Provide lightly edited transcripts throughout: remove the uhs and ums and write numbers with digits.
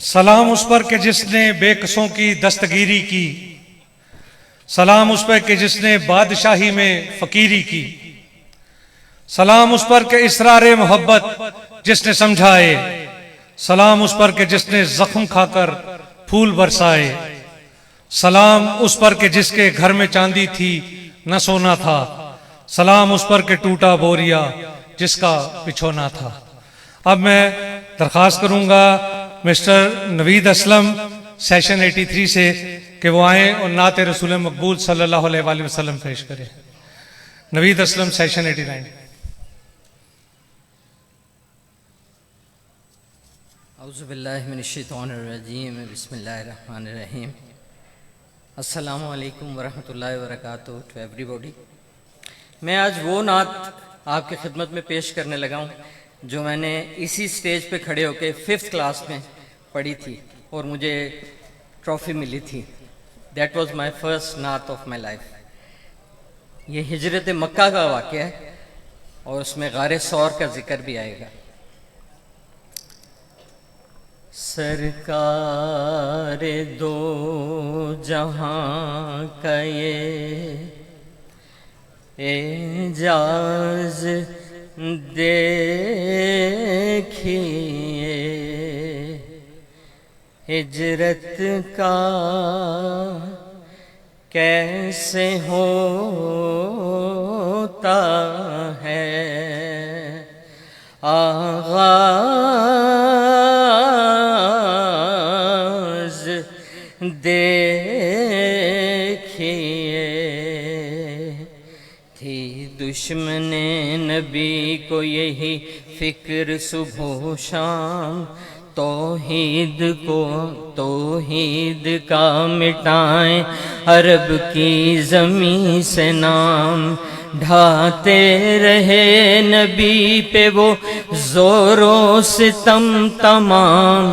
सलाम उस पर कि जिसने बेकसों की दस्तगीरी की, सलाम उस पर कि जिसने बादशाही में फकीरी की, सलाम उस पर कि इसरार मोहब्बत जिसने समझाए, सलाम उस पर कि जिसने जख्म खाकर फूल बरसाए, सलाम उस पर कि जिसके घर में चांदी थी न सोना था, सलाम उस पर कि टूटा बोरिया जिसका बिछोना था। अब मैं दरख्वास्त करूंगा मिस्टर नवीद असलम सेशन 83 से कि वो आए और नाते रसूल मकबूल सल्लल्लाहु अलैहि वसल्लम पेश करें। नवीद असलम सेशन 89। औज़ु बिल्लाहि मिनश्शैतानिर रजीम बिस्मिल्लाहिर रहमानिर रहीम। अस्सलामु अलैकुम वरहमतुल्लाहि वबरकातुहू टू एवरीबॉडी। मैं आज वो नात आपकी खिदमत में पेश करने लगा हूँ जो मैंने इसी स्टेज पे खड़े होकर 5th क्लास में पढ़ी थी और मुझे ट्रॉफी मिली थी। दैट वाज माय फर्स्ट नात ऑफ माय लाइफ। ये हिजरत मक्का का वाक़या है और उसमें गारे सौर का जिक्र भी आएगा। सरकार दो जहां का ये एजाज देखिए, हिजरत का कैसे होता है आगाज देखिए। थी दुश्मने नबी को यही फिक्र सुबह शाम, तौहीद को तौहीद का मिटाएं अरब की ज़मीं से नाम। ढाते रहे नबी पे वो जोरों सितम तमाम,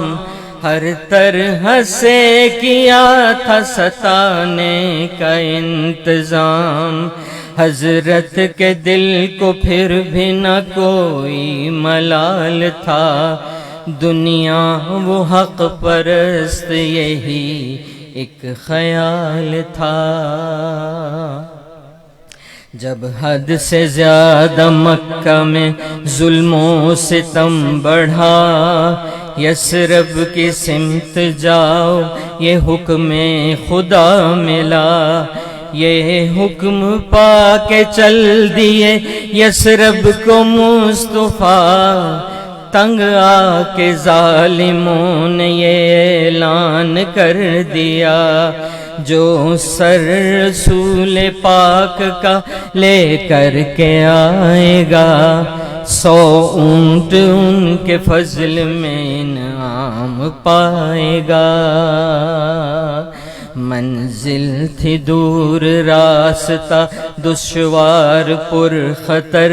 हर तरह से किया था सताने का इंतजाम। हजरत के दिल को फिर भी न कोई मलाल था, दुनिया वो हक परस्त यही एक ख्याल था। जब हद से ज्यादा मक्का में जुल्मों सितम बढ़ा, यसरब की सिमत जाओ ये हुक्म खुदा मिला। ये हुक्म पाके चल दिए यसरब को मुस्तफा, तंग आके जालिमों ने ये ऐलान कर दिया, जो सर रसूल पाक का लेकर के आएगा, 100 ऊंट उनके फजल में इनाम पाएगा। मंजिल थी दूर, रास्ता दुश्वार पुरखतर,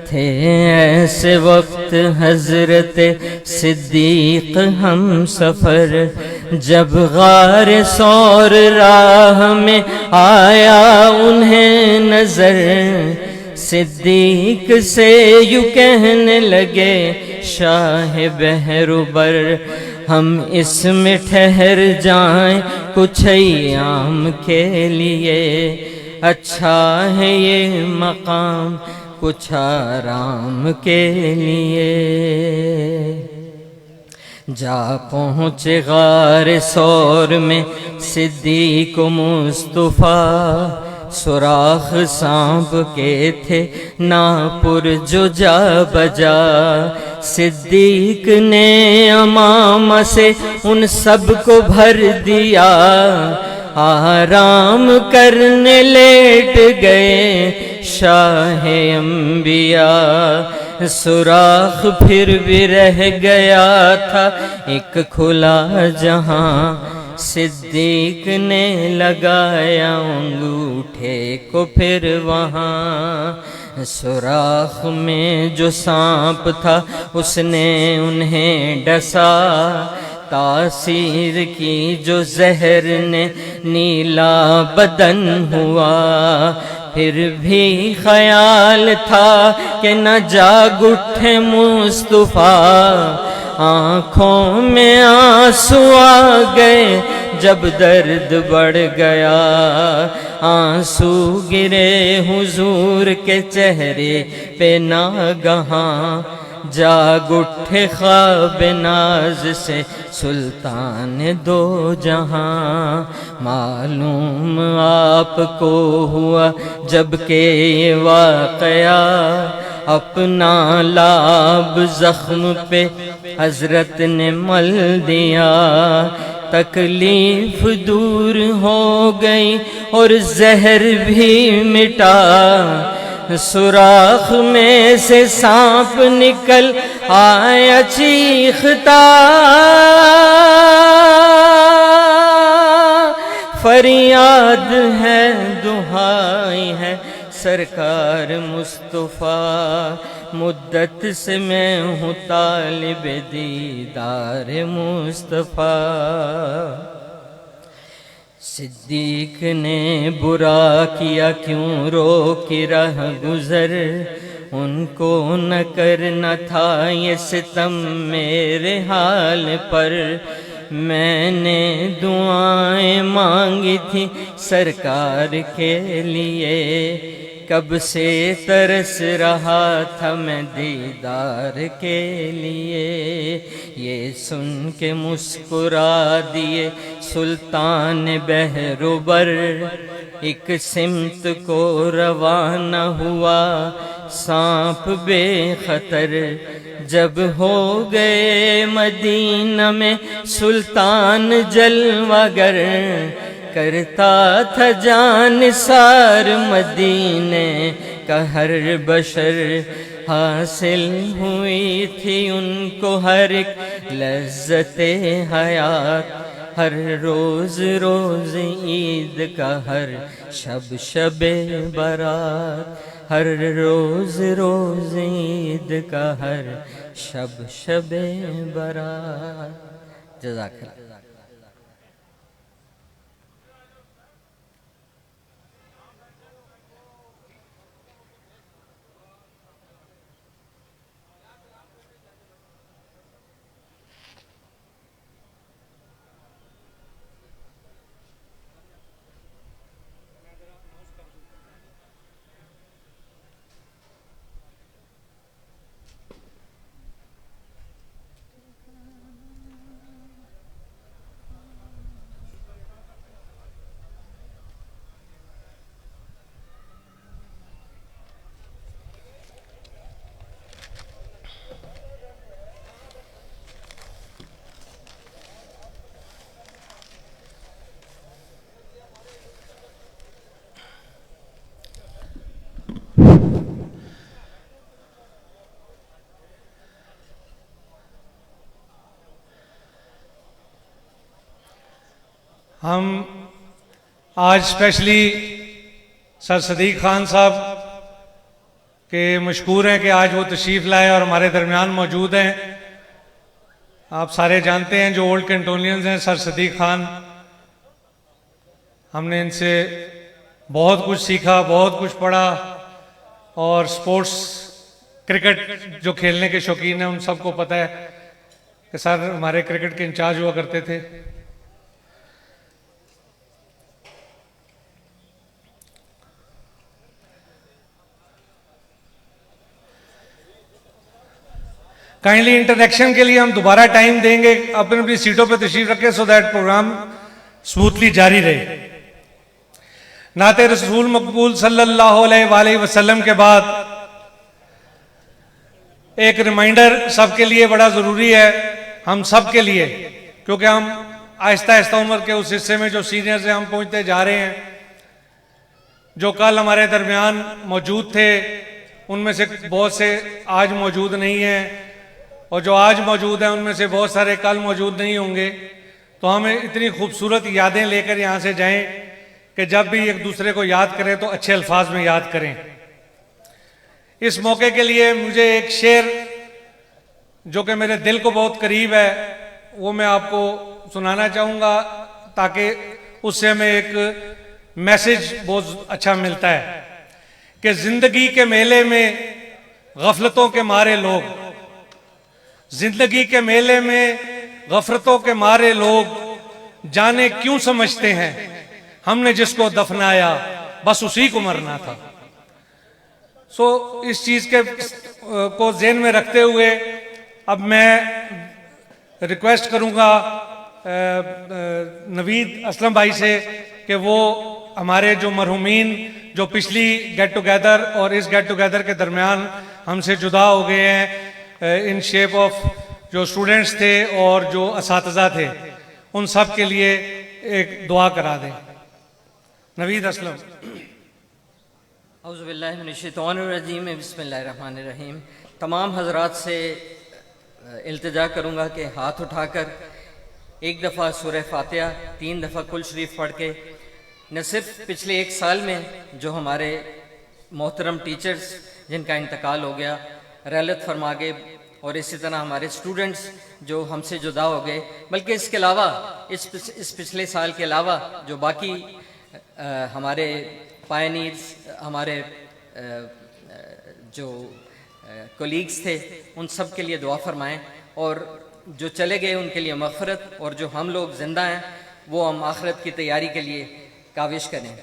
थे ऐसे वक्त हजरत सिद्दीक हम सफर। जब गारे सौर राह में आया उन्हें नजर, सिद्दीक से यूं कहने लगे शाह बहरुबर, हम इसमें ठहर जाएं कुछ अय्याम के लिए, अच्छा है ये मकाम कुछ आराम के लिए। जा पहुँचे गार सौर में सिद्दीक मुस्तफा, सुराख सांप के थे नापुर जो जा बजा। सिद्दीक ने अमामा से उन सब को भर दिया, आराम करने लेट गए शाह अंबिया। सुराख फिर भी रह गया था एक खुला जहां, सिद्दीक ने लगाया अंगूठे को फिर वहां। सुराख में जो सांप था उसने उन्हें डसा, तासीर की जो जहर ने नीला बदन हुआ। फिर भी ख्याल था कि न जाग उठे मुस्तफा, आँखों में आंसू आ गए जब दर्द बढ़ गया। आंसू गिरे हुजूर के चेहरे पे नागहां, जाग उठे ख्वाब नाज से सुल्तान दो जहां। मालूम आपको हुआ जबकि ये वाक़या, अपना लाभ जख्म पे हजरत ने मल दिया। तकलीफ दूर हो गई और जहर भी मिटा, सुराख में से सांप निकल आया चीखता। फरियाद है दुहाई है सरकार मुस्तफ़ा, मुद्दत से मैं हूँ तालिब दीदार मुस्तफ़ा। सिद्दीक ने बुरा किया क्यों रोकी राह गुजर, उनको न करना था ये सितम मेरे हाल पर। मैंने दुआएं मांगी थी सरकार के लिए, कब से तरस रहा था मैं दीदार के लिए। ये सुन के मुस्कुरा दिए सुल्तान बहरुबर, एक सिमत को रवाना हुआ सांप बेखतर। जब हो गए मदीना में सुल्तान जलवागर, करता था जान सार मदीने का हर बशर। हासिल हुई थी उनको हर एक लज्जते हयात, हर रोज रोज ईद का हर शब शबे बारात, हर रोज रोज ईद का हर शब शबे बारात। जज़ाकल्लाह। हम आज स्पेशली सर सदीक खान साहब के मशकूर हैं कि आज वो तशरीफ़ लाए और हमारे दरमियान मौजूद हैं। आप सारे जानते हैं जो ओल्ड कैंटोनियंस हैं, सर सदीक खान, हमने इनसे बहुत कुछ सीखा, बहुत कुछ पढ़ा। और स्पोर्ट्स क्रिकेट जो खेलने के शौकीन हैं उन सबको पता है कि सर हमारे क्रिकेट के इंचार्ज हुआ करते थे। काइंडली इंटरेक्शन के लिए हम दोबारा टाइम देंगे, अपनी अपनी सीटों पर तशरीफ रखें सो दैट प्रोग्राम स्मूथली जारी रहे। नाते रसूल मकबूल सल्लल्लाहु अलैहि वसल्लम के बाद एक रिमाइंडर सबके लिए बड़ा ज़रूरी है, हम सब के लिए, क्योंकि हम आहिस्ता आहिस्ता उम्र के उस हिस्से में जो सीनियर से हम पहुंचते जा रहे हैं। जो कल हमारे दरमियान मौजूद थे उनमें से बहुत से आज मौजूद नहीं हैं, और जो आज मौजूद हैं उनमें से बहुत सारे कल मौजूद नहीं होंगे। तो हमें इतनी खूबसूरत यादें लेकर यहाँ से जाएं कि जब भी एक दूसरे को याद करें तो अच्छे अल्फाज में याद करें। इस मौके के लिए मुझे एक शेर जो कि मेरे दिल को बहुत करीब है वो मैं आपको सुनाना चाहूँगा, ताकि उससे हमें एक मैसेज बहुत अच्छा मिलता है कि जिंदगी के मेले में गफलतों के मारे लोग, जिंदगी के मेले में गफलतों के मारे लोग, जाने क्यों समझते हैं हमने जिसको दफनाया बस उसी को मरना था। सो इस चीज के को ज़हन में रखते हुए अब मैं रिक्वेस्ट करूंगा नवीद असलम भाई से कि वो हमारे जो मरहूमीन जो पिछली गेट टुगेदर और इस गेट टुगेदर के दरमियान हमसे जुदा हो गए हैं, इन शेप ऑफ जो स्टूडेंट्स थे और जो असातिज़ा थे, उन सब के लिए एक दुआ करा दें। नवीद असलम। औज़ुबिल्लाहिमिनश्शैतानिर्रजीम, बिस्मिल्लाहिर्रहमानिर्रहीम। तमाम हजरात से इल्तिजा करूँगा कि हाथ उठाकर एक दफ़ा सूरह फातिहा 3 दफ़ा कुल शरीफ पढ़ के न सिर्फ पिछले एक साल में जो हमारे मोहतरम टीचर्स जिनका इंतकाल हो गया रहलत फरमा गए, और इसी तरह हमारे स्टूडेंट्स जो हमसे जुदा हो गए, बल्कि इसके अलावा इस पिछले साल के अलावा जो बाकी हमारे पायनीर्स, हमारे जो कोलीग्स थे, उन सब के लिए दुआ फरमाएं, और जो चले गए उनके लिए मग़फ़िरत, और जो हम लोग ज़िंदा हैं वो हम आखिरत की तैयारी के लिए काविश करें।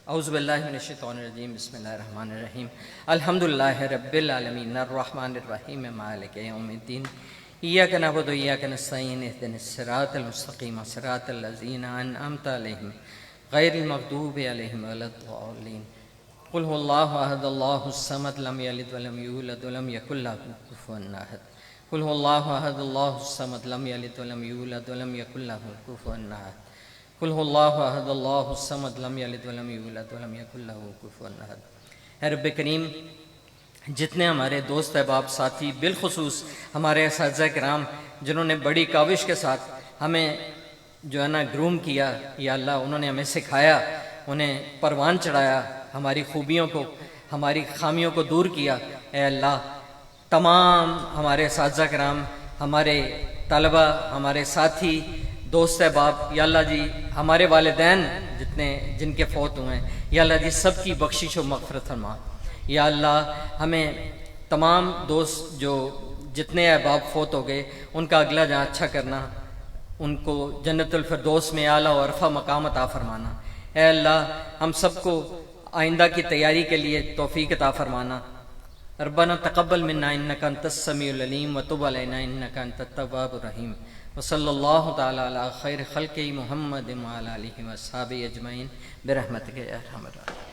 औज़ुबिल्लाहिमिनश्शैतानिर्रजीम, बिस्मिल्लाहिर्रहमानिर्रहीम। अल्हम्दुलिल्लाहि रब्बिल आलमीन, अर्रहमानिर्रहीम, मालिकि यौमिद्दीन, इय्याका नअबुदु व इय्याका नस्तईन, इहदिनस सिरातल मुस्तक़ीम, सिरातल लज़ीना अनअमता अलैहिम, गैरिल मग़दूबि अलैहिम वलद्दाल्लीन। कुल हुवल्लाहु अहद, अल्लाहुस समद, लम यलिद व लम यूलद व लम यकुल लहू कुफुवन अहद। कुल हुवल्लाहु अहद, अल्लाहुस समद, लम यलिद व लम यूलद व लम यकुल लहू कुफुवन अहद। कुल हुवल्लाहु अहद, अल्लाहुस समद, लम यलिद व लम यूलद व लम यकुल लहू कुफुवन अहद। ऐ रब्बे करीम, जितने हमारे दोस्त अहबाब साथी, बिलखुसूस हमारे असातिज़ा किराम जिन्होंने बड़ी काविश के साथ हमें जो है ना ग्रूम किया, या अल्लाह उन्होंने हमें सिखाया, उन्हें परवान चढ़ाया, हमारी खूबियों को, हमारी खामियों को दूर किया। ऐ अल्लाह, तमाम हमारे असातिज़ा किराम, हमारे तलबा, हमारे साथी, दोस्त अहबाब, या अल्लाह जी हमारे वालिदैन जितने जिनके फ़ौत हुए हैं, या अल्लाह जी सबकी बख्शिश व मग़फ़िरत फरमा। या अल्लाह हमें तमाम दोस्त जो जितने अहबाब फ़ौत हो गए उनका अगला जहाँ अच्छा करना, उनको जन्नतुल फिरदौस में आला और अरफा मकाम अता फरमाना। ऐ अल्लाह हम सबको आइंदा की तैयारी के लिए तौफीक अता फरमाना। रब्बना तक़ब्बल मिन्ना इन्नका अंतस समीउल अलीम व तुब अलैना इन्नका अंतत तव्वाबुर रहीम व सल्लल्लाहु तआला अला खैर खल्क़ि मुहम्मद व अला आलिहि व अस्हाबिहि अजमईन बिरहमतिका या अरहमर राहिमीन।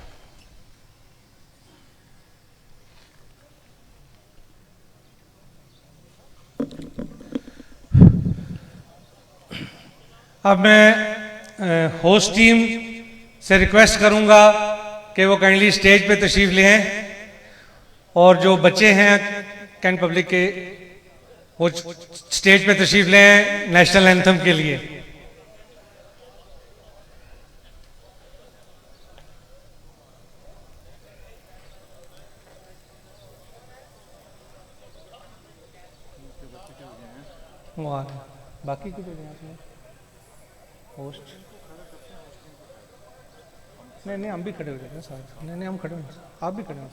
अब मैं होस्ट टीम से रिक्वेस्ट करूंगा कि वो काइंडली स्टेज पे तशरीफ ले आएं और जो बच्चे हैं कैन पब्लिक के वो स्टेज पे तशरीफ ले आएं नेशनल एंथम के लिए। बाकी की होस्ट नहीं हम भी खड़े हो जाएंगे साथ। नहीं हम खड़े हो, आप भी खड़े हो।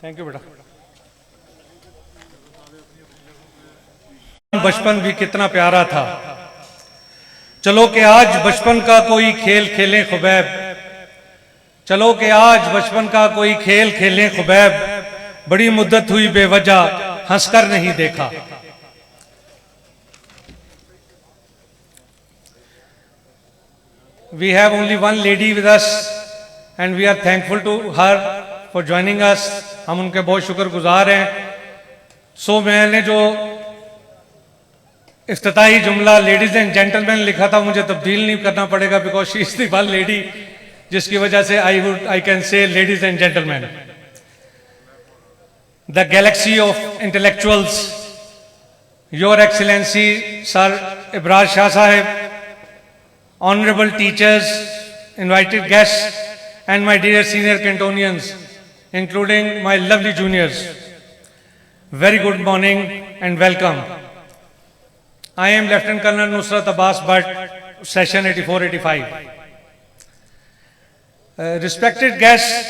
थैंक यू बेटा। बचपन भी कितना प्यारा था। चलो कि आज बचपन का कोई खेल खेलें खुबैब, चलो कि आज बचपन का कोई खेल खेलें खुबैब, बड़ी मुद्दत हुई बेवजह हंसकर नहीं देखा। We have only one lady with us and we are thankful to her for joining us. हम उनके बहुत शुक्रगुजार हैं। सो मैंने जो इफ्तिताही जुमला लेडीज एंड जेंटलमैन लिखा था मुझे तब्दील नहीं करना पड़ेगा because she is the one lady, जिसकी वजह से I can say ladies and gentleman. The galaxy of intellectuals, your excellency sir Ibraj Shah Sahab, honorable teachers, invited guests, and my dear senior Cantonians, including my lovely juniors, very good morning and welcome. I am Lieutenant Colonel Nusrat Abbas Bhatt, session 84-85. Respected guests,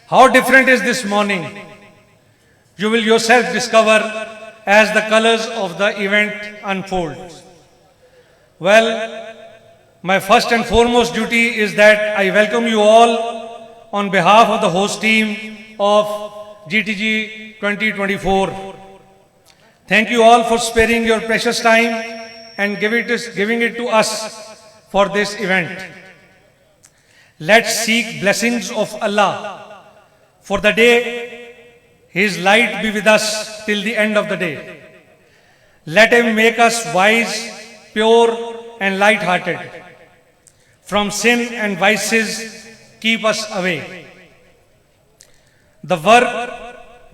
how different is this morning? You will yourself discover as the colors of the event unfold. Well, my first and foremost duty is that I welcome you all on behalf of the host team of GTG 2024. Thank you all for sparing your precious time and giving it to us for this event. Let's seek blessings of Allah for the day. His light be with us till the end of the day. Let Him make us wise, pure and light-hearted. From sin and vices, keep us away. The work,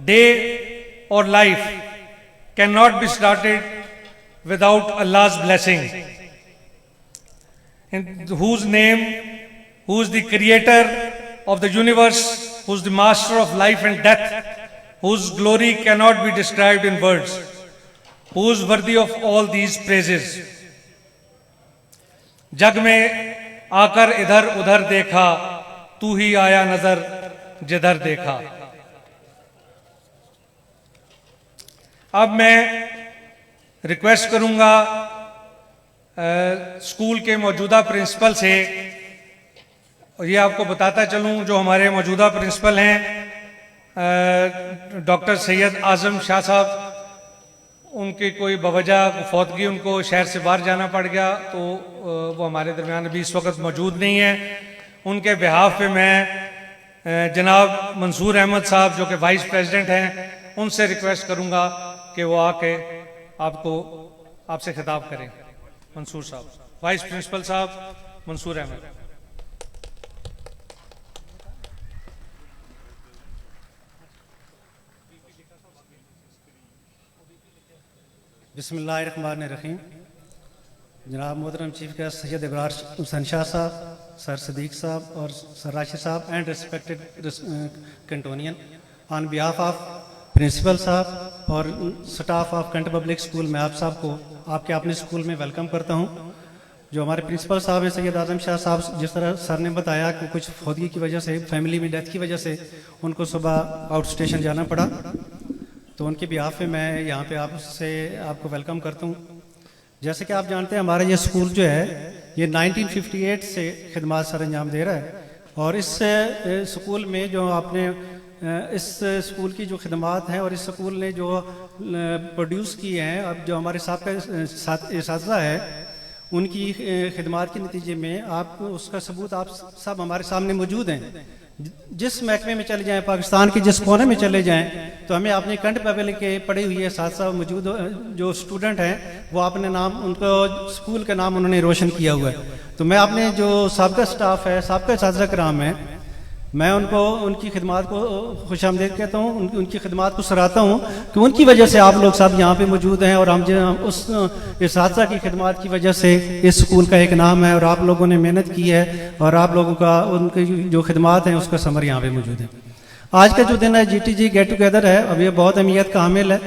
day or life cannot be started without Allah's blessing. In whose name, who is the creator of the universe, who is the master of life and death, whose glory cannot be described in words, who is worthy of all these praises. जग में आकर इधर उधर देखा, तू ही आया नजर जिधर देखा. अब मैं रिक्वेस्ट करूंगा स्कूल के मौजूदा प्रिंसिपल से, और ये आपको बताता चलूं जो हमारे मौजूदा प्रिंसिपल हैं डॉक्टर सैयद आजम शाह साहब, उनकी कोई बवजह फौतगी, उनको शहर से बाहर जाना पड़ गया, तो वो हमारे दरमियान अभी इस वक्त मौजूद नहीं है. उनके बिहाफ पे मैं जनाब मंसूर अहमद साहब जो कि वाइस प्रेसिडेंट हैं, उनसे रिक्वेस्ट करूंगा कि वो आके आपसे खिताब करें. मंसूर साहब, वाइस प्रिंसिपल साहब मंसूर अहमद. बिस्मिल्लाहिर्रहमानिर्रहीम. जनाब मोहतरम चीफ गेस्ट सैयद इब्रार हुसैन शाह साहब, सर सदीक साहब और सर राशिद साहब and respected Cantonian, on behalf of principal साहब और staff of Cant Public School, मैं आप साहब को आपके अपने स्कूल में वेलकम करता हूं. जो हमारे प्रिंसिपल साहब हैं सैयद आजम शाह साहब, जिस तरह सर ने बताया कि कुछ फौतगी की वजह से, फैमिली में डेथ की वजह से उनको सुबह आउट स्टेशन जाना पड़ा, तो उनके बिहाफ पे मैं यहाँ पे आपको वेलकम करता हूँ. जैसे कि आप जानते हैं हमारा ये स्कूल जो है ये 1958 से खिदमत सर अंजाम दे रहा है, और इस स्कूल में जो आपने इस स्कूल की जो खिदमत हैं और इस स्कूल ने जो प्रोड्यूस की हैं, अब जो हमारे साथी है उनकी खिदमत के नतीजे में आप उसका सबूत आप सब हमारे सामने मौजूद हैं. जिस महकमे में चले जाएं, पाकिस्तान के जिस कोने में चले जाएं, तो हमें अपने कंट पब्लिक के पढ़े हुए साथ साथ मौजूद जो स्टूडेंट हैं वो अपने नाम, उनको स्कूल का नाम उन्होंने रोशन किया हुआ है. तो मैं अपने जो साबिका स्टाफ है, साबिका साथी कराम है, मैं उनको उनकी खिदमत को खुशामदीद कहता हूँ, उनकी खिदमत को सराहता हूँ कि उनकी वजह से आप लोग सब यहाँ पे मौजूद हैं, और हम उस इसातिज़ा की खिदमत की वजह से इस स्कूल का एक नाम है, और आप लोगों ने मेहनत की है, और आप लोगों का उनकी जो खिदमत हैं उसका समर यहाँ पे मौजूद है. आज का जो दिन है GTG गेट टुगेदर है, अब ये बहुत अहमियत का हामिल है.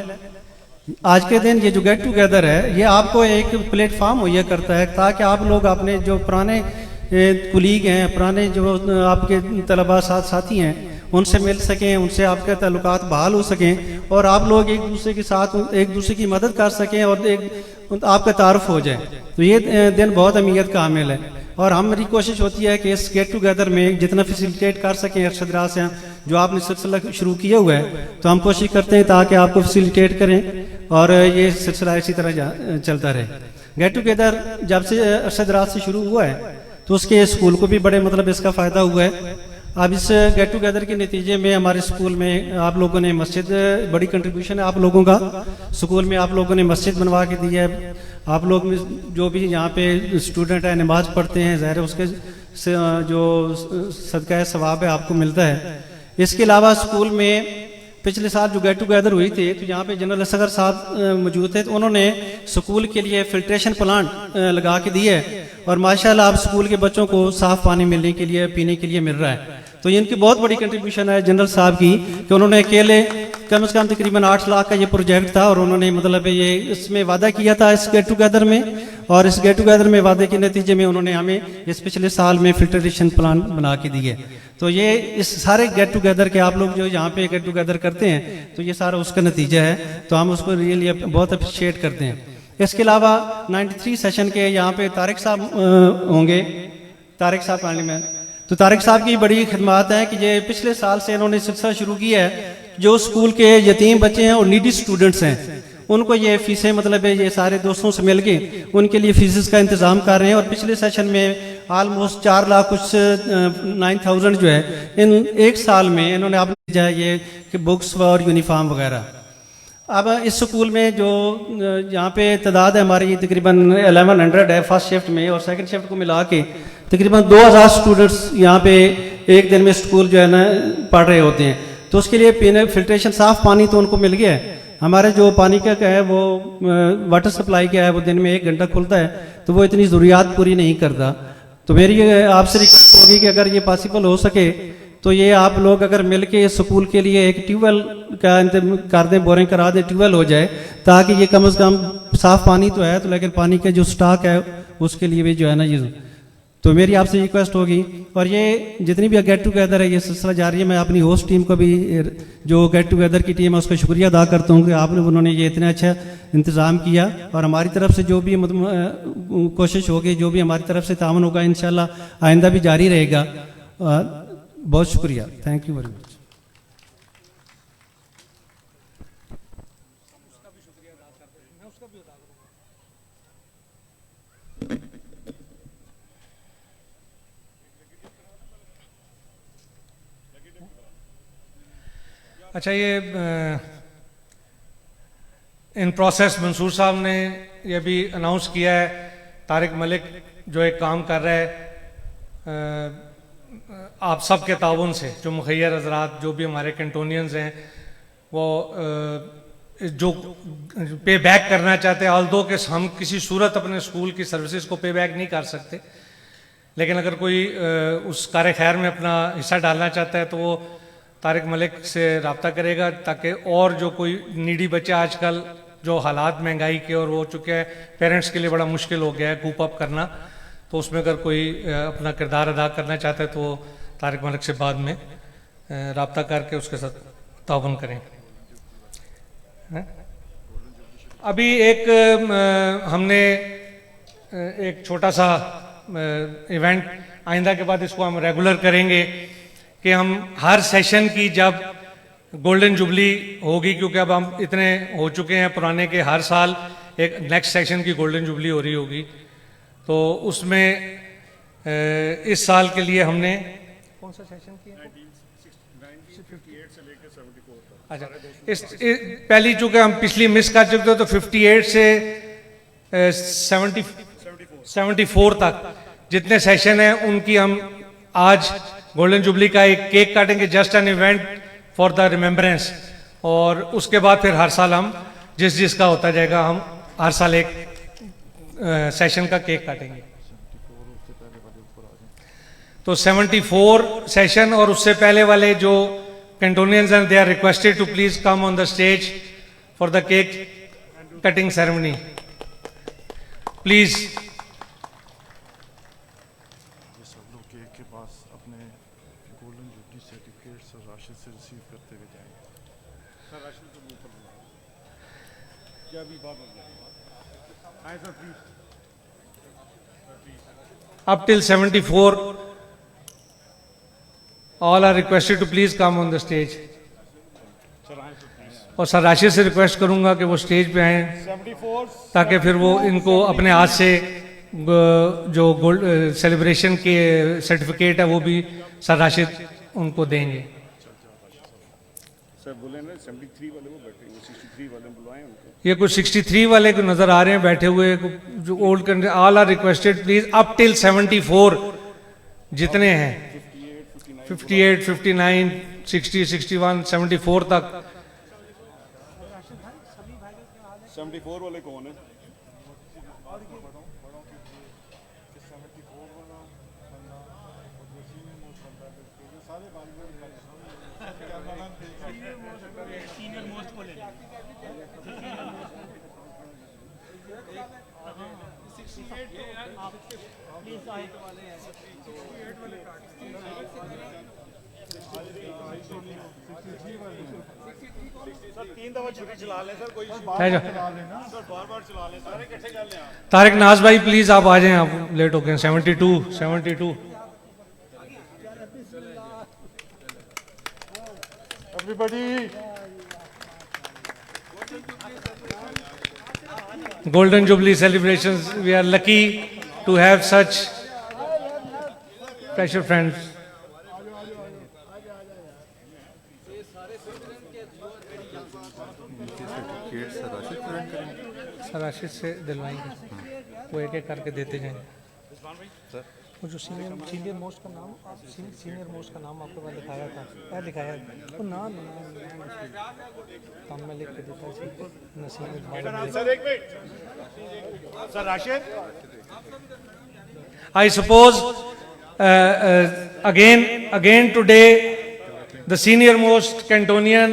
आज के दिन ये जो गेट टुगेदर है ये आपको एक प्लेटफार्म मुहैया करता है, ताकि आप लोग अपने जो पुराने कुलीग हैं, पुराने जो आपके तलबा साथी हैं, उनसे मिल सकें, उनसे आपके ताल्लुकात बहाल हो सकें, और आप लोग एक दूसरे के साथ एक दूसरे की मदद कर सकें, और आपका तारुफ हो जाए. तो ये दिन बहुत अहमियत का हामिल है, और हमारी कोशिश होती है कि इस गेट टुगेदर में जितना फैसिलिटेट कर सकें अरशद राज से जो आपने सिलसिला शुरू किया हुआ है, तो हम कोशिश करते हैं ताकि आपको फैसिलिटेट करें और ये सिलसिला इसी तरह चलता रहे. गेट टुगेदर जब से अरशद राज से शुरू हुआ है तो उसके स्कूल को भी बड़े मतलब इसका फ़ायदा हुआ है. अब इस गेट टुगेदर के नतीजे में हमारे स्कूल में आप लोगों ने मस्जिद, बड़ी कंट्रीब्यूशन है आप लोगों का. स्कूल में आप लोगों ने मस्जिद बनवा के दी है. आप लोग में जो भी यहाँ पे स्टूडेंट है नमाज पढ़ते हैं, ज़ाहिर उसके जो सदका सवाब है आपको मिलता है. इसके अलावा स्कूल में पिछले साल जो गेट टुगेदर हुई थी तो यहाँ पे जनरल असगर साहब मौजूद थे, तो उन्होंने स्कूल के लिए फिल्ट्रेशन प्लांट लगा के दिए, और माशाल्लाह अब स्कूल के बच्चों को साफ़ पानी मिलने के लिए, पीने के लिए मिल रहा है. तो इनकी बहुत बड़ी कंट्रीब्यूशन है जनरल साहब की कि उन्होंने अकेले कम से कम तकरीबन 8 लाख का ये प्रोजेक्ट था और उन्होंने मतलब ये इसमें वादा किया था इस गेट टुगेदर में, और इस गेट टुगेदर में वादे के नतीजे में उन्होंने हमें इस पिछले साल में फिल्ट्रेशन प्लान बना के दिए। तो ये इस सारे गेट टुगेदर के आप लोग जो यहाँ पे गेट टुगेदर करते हैं तो ये सारा उसका नतीजा है, तो हम उसको रियली बहुत अप्रिशिएट करते हैं। इसके अलावा 93 सेशन के यहाँ पे तारिक साहब होंगे, तारिक साहब पानी में, तो तारिक साहब की बड़ी खिदमत है कि ये पिछले साल से इन्होंने सिलसिला शुरू किया है, जो स्कूल के यतीम बच्चे हैं और नीडी स्टूडेंट्स हैं उनको ये फीसें मतलब ये सारे दोस्तों से मिल के उनके लिए फीसेस का इंतज़ाम कर रहे हैं। और पिछले सेशन में ऑलमोस्ट 4 लाख कुछ 9,000 जो है इन एक साल में इन्होंने आपने भेजा है ये कि बुक्स और यूनिफॉर्म वगैरह। अब इस स्कूल में जो यहाँ पे तादाद है हमारी तकरीबन 1100 है फर्स्ट शिफ्ट में, और सेकंड शिफ्ट को मिला के तकरीबन 2000 स्टूडेंट्स यहाँ पे एक दिन में स्कूल जो है ना पढ़ रहे होते हैं। तो उसके लिए पीने फिल्ट्रेशन साफ पानी तो उनको मिल गया है। हमारे जो पानी का है वो वाटर सप्लाई का है वो दिन में 1 घंटा खुलता है, तो वो इतनी ज़रूरियात पूरी नहीं करता। तो मेरी आपसे रिक्वेस्ट होगी कि अगर ये पॉसिबल हो सके तो ये आप लोग अगर मिल के स्कूल के लिए एक ट्यूबवेल का इंतजाम कर दें, बोरिंग करा दें, ट्यूबवेल हो जाए, ताकि ये कम से कम साफ पानी तो है तो लेकिन पानी का जो स्टॉक है उसके लिए भी जो है ना ये, तो मेरी आपसे रिक्वेस्ट होगी। और ये जितनी भी गेट टुगेदर है ये सिलसिला जारी है। मैं अपनी होस्ट टीम को भी, जो गेट टुगेदर की टीम है उसका शुक्रिया अदा करता हूँ कि आपने उन्होंने ये इतना अच्छा इंतज़ाम किया, और हमारी तरफ से जो भी कोशिश होगी, जो भी हमारी तरफ से तावन होगा इंशाल्लाह आइंदा भी जारी रहेगा। बहुत शुक्रिया, थैंक यू वेरी मच। अच्छा, ये इन प्रोसेस मंसूर साहब ने ये भी अनाउंस किया है, तारिक मलिक जो एक काम कर रहा है आप सब के ताउन से, जो मुखैर हजरात जो भी हमारे कैंटोनियंस हैं वो जो पे बैक करना चाहते हैं, ऑल्दो कि हम किसी सूरत अपने स्कूल की सर्विसेज को पे बैक नहीं कर सकते, लेकिन अगर कोई उस कार्य खैर में अपना हिस्सा डालना चाहता है तो वो तारिक मलिक से रब्ता करेगा, ताकि और जो कोई नीडी बच्चे आजकल जो हालात महंगाई के और वो चुके हैं, पेरेंट्स के लिए बड़ा मुश्किल हो गया है कूप अप करना, तो उसमें अगर कोई अपना किरदार अदा करना चाहता है तो तारिक मलिक से बाद में रब्ता करके उसके साथ ताउन करें। अभी एक हमने एक छोटा सा इवेंट आइंदा के बाद इसको हम रेगुलर करेंगे कि हम हर सेशन की जब गोल्डन जुबली होगी, क्योंकि अब हम इतने हो चुके हैं पुराने के हर साल एक नेक्स्ट सेशन की गोल्डन जुबली हो रही होगी, तो उसमें इस साल के लिए हमने कौन सा सेशन किया? 1958 से लेकर 74 तक। अच्छा, इस पहली चूंकि हम पिछली मिस कर चुके थे तो 58 से 74 तक जितने सेशन हैं उनकी हम आज गोल्डन जुबली का एक केक काटेंगे, just an event for the remembrance, और उसके बाद फिर हर साल हम जिस जिसका होता जाएगा हम हर साल एक सेशन का केक काटेंगे। तो 74 सेशन और उससे पहले वाले जो कैंटोनियंस हैं they are requested to please come on the stage for the cake cutting ceremony please. सब लोग केक के पास अपने गोल्डन जुबली सर्टिफिकेट्स और राशिद से रिसीव करते हुए जाएंगे। सर राशिद को ऊपर क्या भी बात हो जाएगी। आए sir please. Up till 74, all are requested to please come on the stage. और सर राशिद से रिक्वेस्ट करूंगा कि वो स्टेज पे आए, ताकि फिर वो इनको अपने हाथ से जो गोल्ड सेलिब्रेशन के सर्टिफिकेट है वो भी सर राशिद उनको देंगे। सर बोले ना 73 वाले वो बैठे, वो 63 वाले बुलाएं उनको। ये कुछ 63 वाले को नजर आ रहे हैं बैठे हुए, जो old country, all are requested please up till 74 जितने हैं, 58, 59, 60, 61, 74 तक। 74 वाले कौन है? तारिक नाज भाई प्लीज आप आ जाएं, आप लेट हो गए। 72 Everybody. Golden Jubilee celebrations. We are lucky to have such special friends. Sir Rashid से दिलवाएंगे, वो एक एक करके देते जाएंगे। वो जो सीनियर मोस्ट का नाम, सीनियर मोस्ट का नाम आपके पास लिखाया था, क्या लिखाया वो नाम मैं लिख के देता हूँ। सर एक minute, sir Rashid. I suppose again today the senior most Cantonian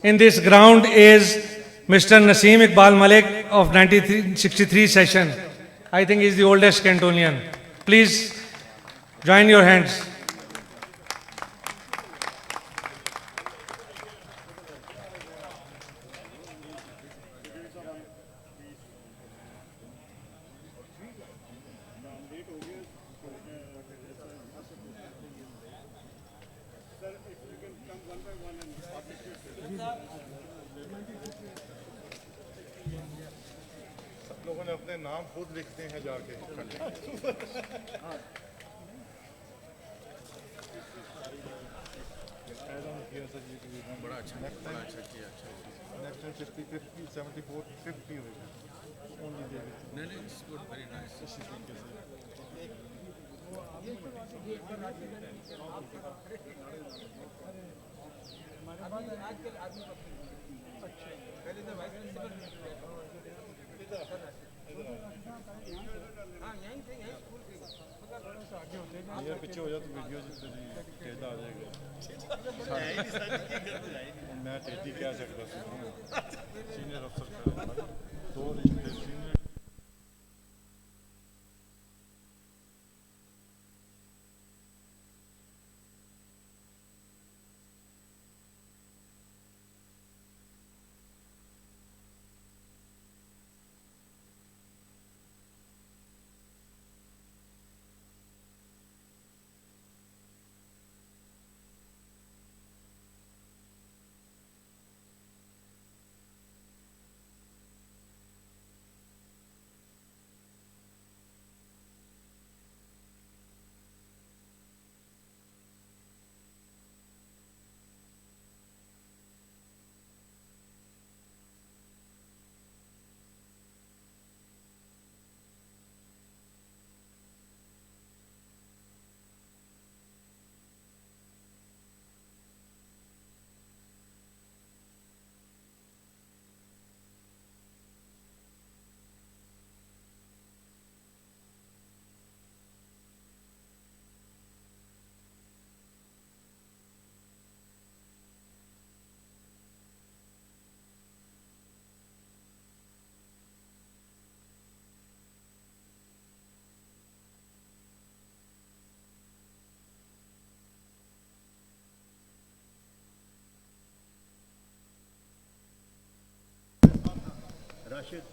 in this ground is Mr. Naseem Iqbal Malik of 1963 session. I think he is the oldest Cantonian. Please join your hands. लोगों ने अपने नाम खुद लिखते हैं जाके। बड़ा अच्छा किया। नेक्स्ट टाइम 50, 74, 50 होगा। नहीं, it's good, very nice. यार पीछे हो जा तो वीडियो टेढ़ा आ जाएगा। मैं टेढ़ी कह सकता सीनियर अफसर दो रिश्ते सीनियर। राशिद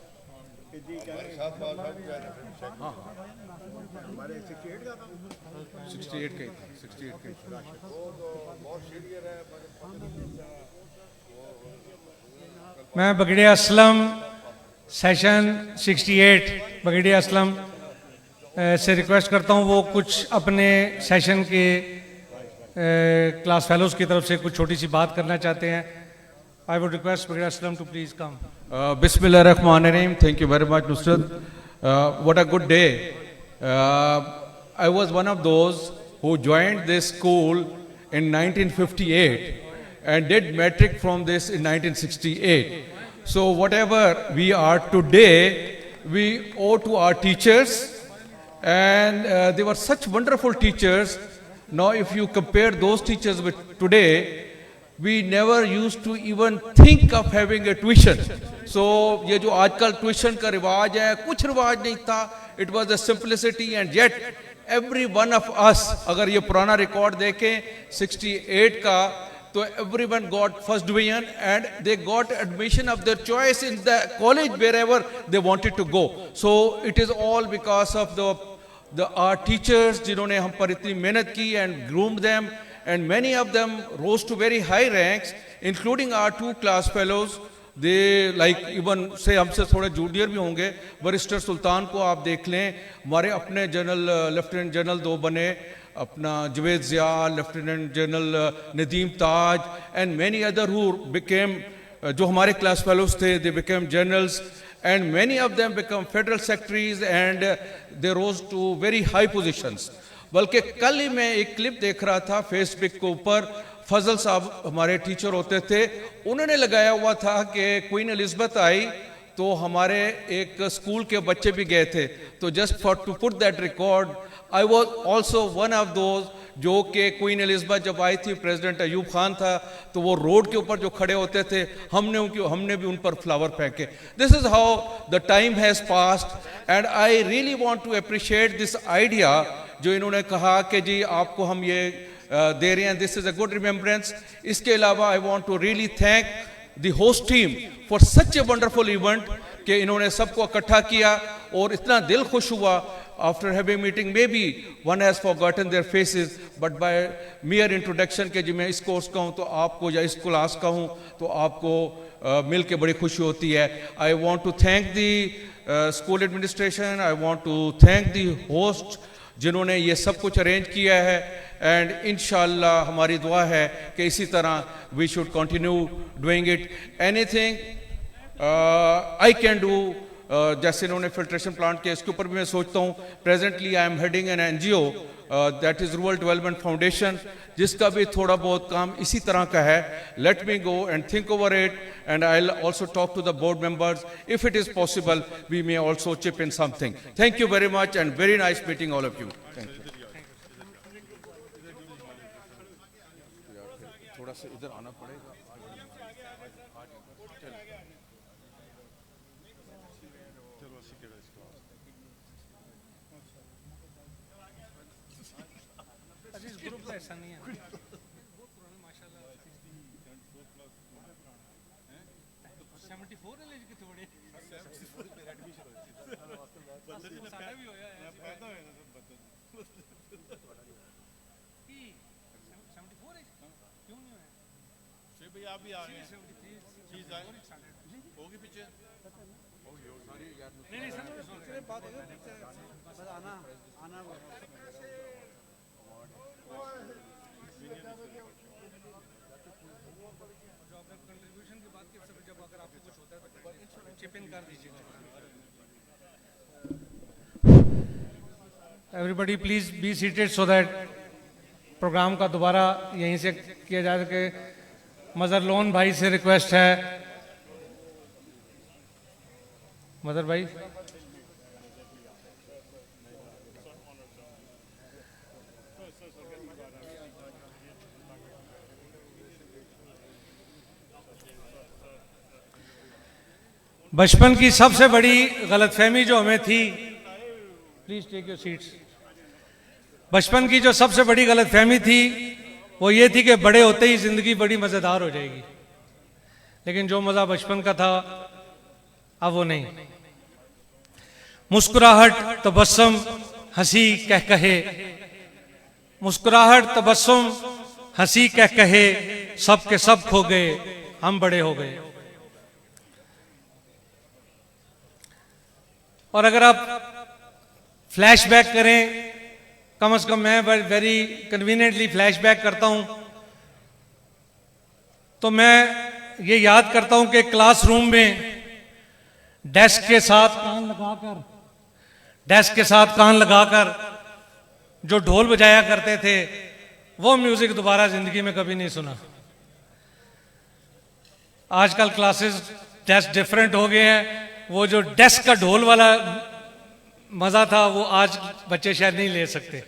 हमारे 68 का था, 68 का ही था, 68 का ही था। बहुत सीनियर है। मैं बगड़िया असलम सेशन 68 बगड़िया असलम से रिक्वेस्ट करता हूँ वो कुछ अपने सेशन के क्लास फेलोज की तरफ से कुछ छोटी सी बात करना चाहते हैं। I would request Baqir Aslam to please come. Bismillah ar-Rahman ar-Rahim. Thank you very much, Nusrat. What a good day. I was one of those who joined this school in 1958 and did metric from this in 1968. So whatever we are today, we owe to our teachers, and they were such wonderful teachers. Now if you compare those teachers with today, we never used to even think of having a tuition. So ये जो आजकल tuition का रिवाज है, कुछ रिवाज नहीं था. It was a simplicity, and yet every one of us, अगर ये पुराना रिकॉर्ड देखें 68 का, तो everyone got first division and they got admission of their choice in the college wherever they wanted to go. So it is all because of our teachers जिन्होंने हम पर इतनी मेहनत की and groomed them, and many of them rose to very high ranks, including our 2 class fellows. They like even say हमसे थोड़े junior भी होंगे. बैरिस्टर सुल्तान को आप देख लें, हमारे अपने जनरल लेफ्टिनेंट जनरल 2 बने, अपना Javed Zia, lieutenant general Nadeem Taj, and many other who became जो हमारे क्लास फेलोज थे, they became generals, and many of them become federal secretaries and they rose to very high positions. बल्कि कल ही मैं एक क्लिप देख रहा था फेसबुक के ऊपर, फजल साहब हमारे टीचर होते थे, उन्होंने लगाया हुआ था कि क्वीन एलिजाबेथ आई तो हमारे एक स्कूल के बच्चे भी गए थे. तो just for to put that record, I was also one of those जो कि क्वीन एलिजाबेथ जब आई थी, प्रेसिडेंट अयूब खान था, तो वो रोड के ऊपर जो खड़े होते थे, हमने भी उन पर फ्लावर फेंके. This is how the time has passed, and I really want to appreciate this idea जो इन्होंने कहा कि जी आपको हम ये दे रहे हैं. This is a good remembrance. इसके अलावा I want to really thank the host team for such a wonderful event कि इन्होंने सबको इकट्ठा किया और इतना दिल खुश हुआ. After having meeting, maybe one has forgotten their faces, but by mere introduction के जी मैं इस कोर्स का हूँ तो आपको, या इस क्लास का हूँ तो आपको मिल के बड़ी खुशी होती है. I want to thank the school administration. I want to thank the host जिन्होंने ये सब कुछ अरेंज किया है, एंड इंशाल्लाह हमारी दुआ है कि इसी तरह we should continue doing it. Anything I can do, जैसे इन्होंने फिल्ट्रेशन प्लांट किया, इसके ऊपर भी मैं सोचता हूँ. Presently I am heading an NGO that is rural development foundation, जिसका भी थोड़ा बहुत काम इसी तरह का है. Let me go and think over it, and I will also talk to the board members. If it is possible we may also chip in something. Thank you very much and very nice meeting all of you. Thank you. थोड़ा सा इधर आना पड़ेगा. ऐसा नहीं है. आप भी आ गए हैं. चीज आए होगी पीछे. नहीं सर, बात बस आना कंट्रीब्यूशन की बात की, जब अगर आपको कुछ होता है तो चिप इन कर दीजिएगा. Everybody please be seated so that programme का दोबारा यहीं से किया जा सके. मदर लोन भाई से रिक्वेस्ट है. मदर भाई, बचपन की सबसे बड़ी गलतफहमी जो हमें थी, प्लीज टेक योर सीट्स. बचपन की जो सबसे बड़ी गलतफहमी थी वो ये थी कि बड़े होते ही जिंदगी बड़ी मजेदार हो जाएगी, लेकिन जो मजा बचपन का था अब वो नहीं. मुस्कुराहट तबस्सुम हंसी कह कहे, मुस्कुराहट तबस्सुम हंसी कह कहे, सब के सब खो गए हम बड़े हो गए. और अगर आप फ्लैशबैक करें, कम से कम मैं वेरी कन्वीनियंटली फ्लैशबैक करता हूं, तो मैं ये याद करता हूं कि क्लासरूम में डेस्क के साथ कान लगाकर जो ढोल बजाया करते थे, वो म्यूजिक दोबारा जिंदगी में कभी नहीं सुना. आजकल क्लासेस डेस्क डिफरेंट हो गए हैं. वो जो डेस्क का ढोल वाला मजा था वो आज बच्चे शायद नहीं ले सकते.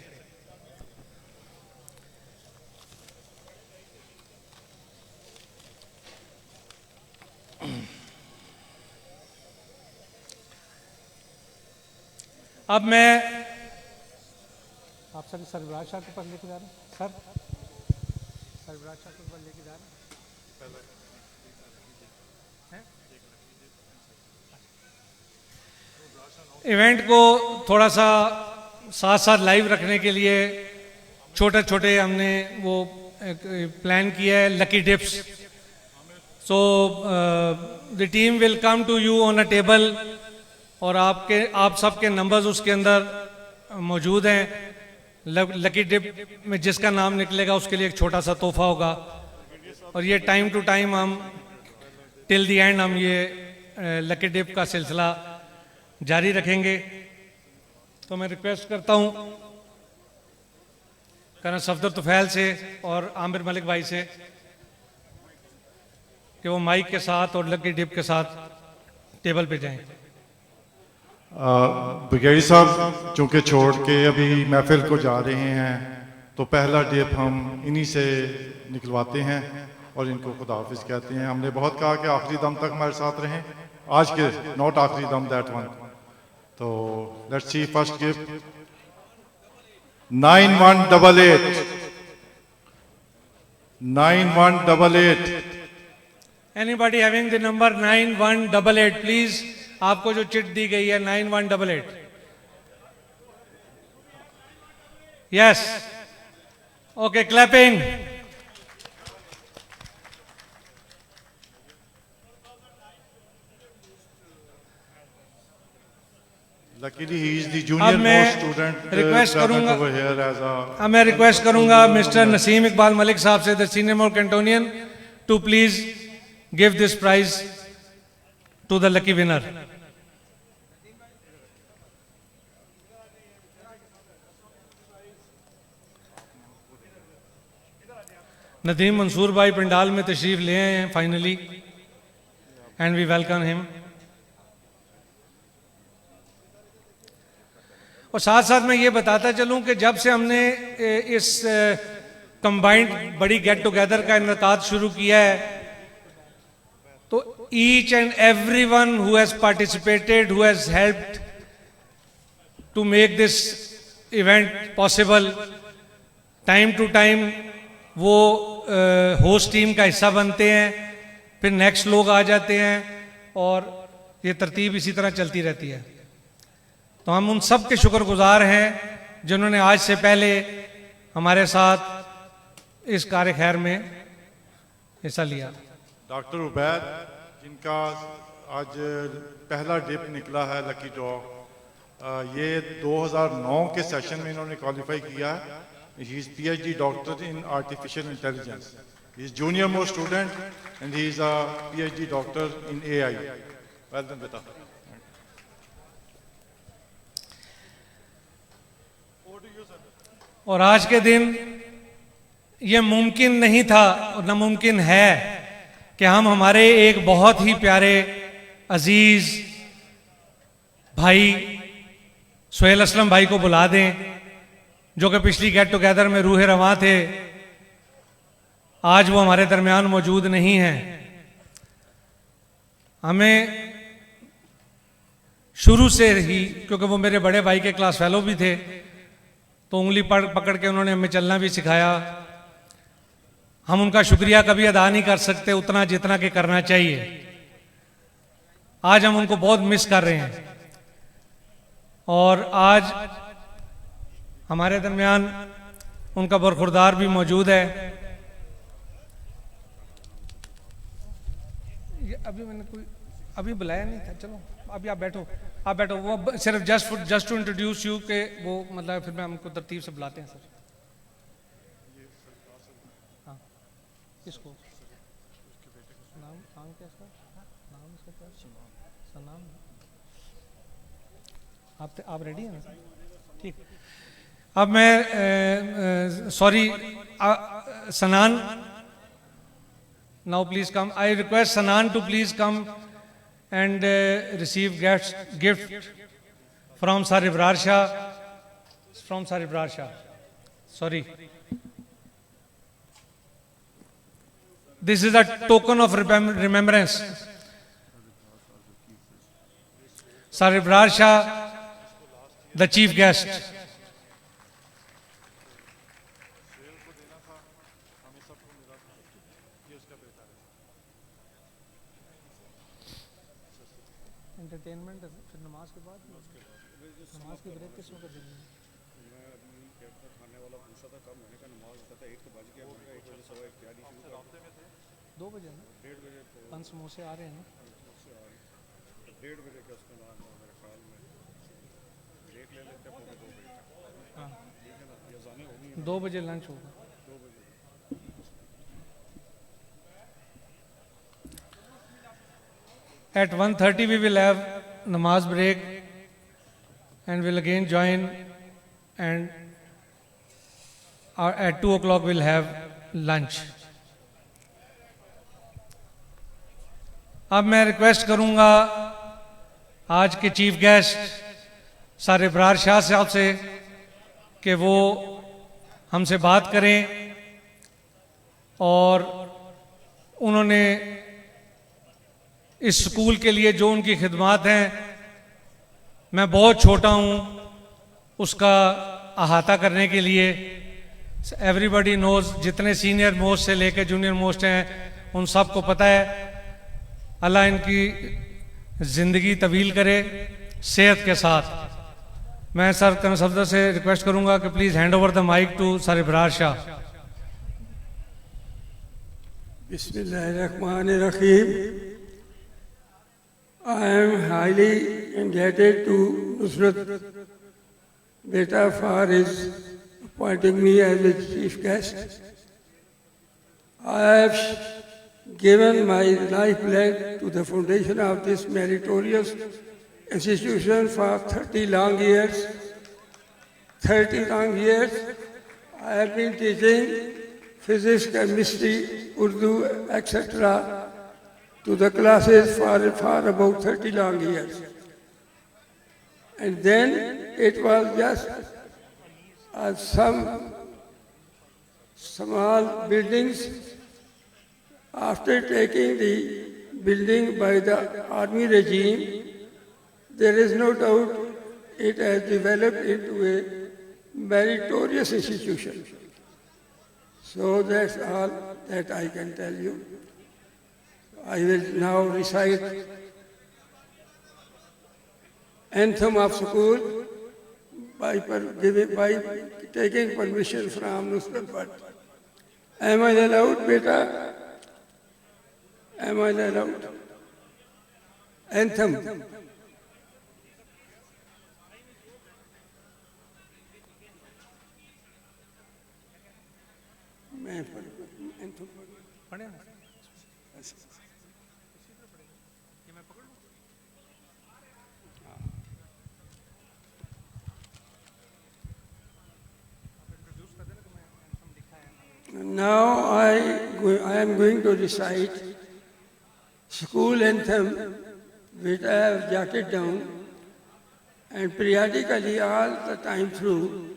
अब मैं आप सर सरफराज शाह के पास लेके जा रहे हैं सर, सरफराज शाह के पास लेके जा रहे हैं। इवेंट को थोड़ा सा साथ साथ लाइव रखने के लिए छोटे छोटे हमने वो प्लान किया है, lucky dips. So the team will come to you on a table, और आप सबके नंबर्स उसके अंदर मौजूद हैं। लकी डिप में जिसका नाम निकलेगा उसके लिए एक छोटा सा तोहफा होगा, और ये टाइम टू टाइम हम टिल द एंड हम ये लकी डिप का सिलसिला जारी रखेंगे। तो मैं रिक्वेस्ट करता हूँ कर्नल सफदर तुफैल से और आमिर मलिक भाई से कि वो माइक के साथ और लकी डिप के साथ टेबल पे जाएं। ब्रिगेडियर साहब चूंकि छोड़ के अभी महफिल को जा रहे हैं, तो पहला डिप हम इन्हीं से निकलवाते हैं और इनको खुदा हाफिज कहते हैं। हमने बहुत कहा कि आखिरी दम तक हमारे साथ रहें, आज के नॉट आखिरी दम, दैट वन। तो let's see first gift 9188 9188। Anybody having the number 9188 please, आपको जो चिट दी गई है 9188। Yes, okay, clapping. Luckily he is the junior most student request करूंगा, over here as a अब मैं रिक्वेस्ट करूंगा मिस्टर नसीम इकबाल मलिक साहब से, the senior most Cantonian, to please give this prize to the lucky winner. Nadeem Mansoor भाई पंडाल में तशरीफ ले आए हैं finally, and we welcome him. और साथ साथ मैं ये बताता चलूं कि जब से हमने इस कंबाइंड बड़ी गेट टुगेदर का इनकाद शुरू किया है, तो each and every one who has participated, who has helped to make this event possible, time to time वो होस्ट टीम का हिस्सा बनते हैं, फिर नेक्स्ट लोग आ जाते हैं, और ये तरतीब इसी तरह चलती रहती है। तो हम उन सब के शुक्रगुजार हैं जिन्होंने आज से पहले हमारे साथ इस कार्य खैर में हिस्सा लिया। डॉक्टर उबैद, जिनका आज पहला डिप निकला है लकी ड्रॉ, ये 2009 के सेशन में इन्होंने क्वालिफाई किया है। He is PhD doctor in artificial intelligence, he is junior most student and he is a PhD doctor in AI। Well done बेटा। और आज के दिन ये मुमकिन नहीं था और नामुमकिन है कि हम हमारे एक बहुत ही प्यारे अजीज भाई सोहेल असलम भाई को बुला दें, जो कि पिछली गेट टुगेदर में रूह रवां थे। आज वो हमारे दरमियान मौजूद नहीं हैं। हमें शुरू से ही, क्योंकि वो मेरे बड़े भाई के क्लास फेलो भी थे, तो उंगली पकड़ के उन्होंने हमें चलना भी सिखाया। हम उनका शुक्रिया कभी अदा नहीं कर सकते उतना जितना कि करना चाहिए। आज हम उनको बहुत मिस कर रहे हैं, और आज हमारे दरमियान उनका बरखुरदार भी मौजूद है। अभी मैंने अभी बुलाया नहीं था, चलो अभी आप बैठो, आप बैठो। वो सिर्फ जस्ट टू इंट्रोड्यूस यू के वो मतलब फिर मैं हमको तरतीब से बुलाते हैं सर। हाँ, किसको? नाम क्या इसका? नाम इसका क्या? सनाम। आप रेडी हैं ना? ठीक। अब मैं sorry Sanan, now please come. I request Sanan to please come and receive gift from Sir Ibrar Shah, sorry. This is a token of remembrance. Sir Ibrar Shah the chief guest. Entertainment फिर नमाज के बाद नमाज की ब्रेक किस वक्त देनी है? खाने वाला पूछा था कब होने का, नमाज होता था 1 तो बज गया, 1 बजे सवा 1 तैयारी शुरू करते थे 2 बजे ना 1:30 बजे 5 समोसे आ रहे हैं ना 1:30 बजे के उसके बाद मेरे ख्याल में ब्रेक ले लेते हैं 2 बजे तक। हाँ ठीक है ना, ये जाने होगी 2 बजे लंच होगा 2 बजे। At 1:30 we will have namaz break and we'll again join, and at 2 o'clock we'll have lunch. अब मैं रिक्वेस्ट करूंगा आज के chief guest sir Ibrar Shah साहब से कि वो हमसे बात करें, और उन्होंने इस स्कूल के लिए जो उनकी खिदमात हैं, मैं बहुत छोटा हूं, उसका अहाता करने के लिए एवरीबॉडी नोज, जितने सीनियर मोस्ट से लेकर जूनियर मोस्ट हैं उन सब को पता है। अल्लाह इनकी ज़िंदगी तवील करे सेहत के साथ। मैं सर सफदर से रिक्वेस्ट करूंगा कि please hand over the mike to sir Ibrar Shah. बिस्मिल्लाहिर्रहमानिर्रहीम। I am highly indebted to Nusrat Beta for his appointing me as a chief guest. I have given my lifeblood to the foundation of this meritorious institution for 30 long years. 30 long years I have been teaching physics, chemistry, Urdu, etc. to the classes for about 30 long years. And then it was just some small buildings. After taking the building by the army regime, there is no doubt it has developed into a meritorious institution. So that's all that I can tell you. I will now recite anthem of school by taking permission from Nusrat Bhatt. Am I allowed, beta? Am I allowed? Anthem. Now I am going to recite school anthem which I have jotted down, and periodically all the time through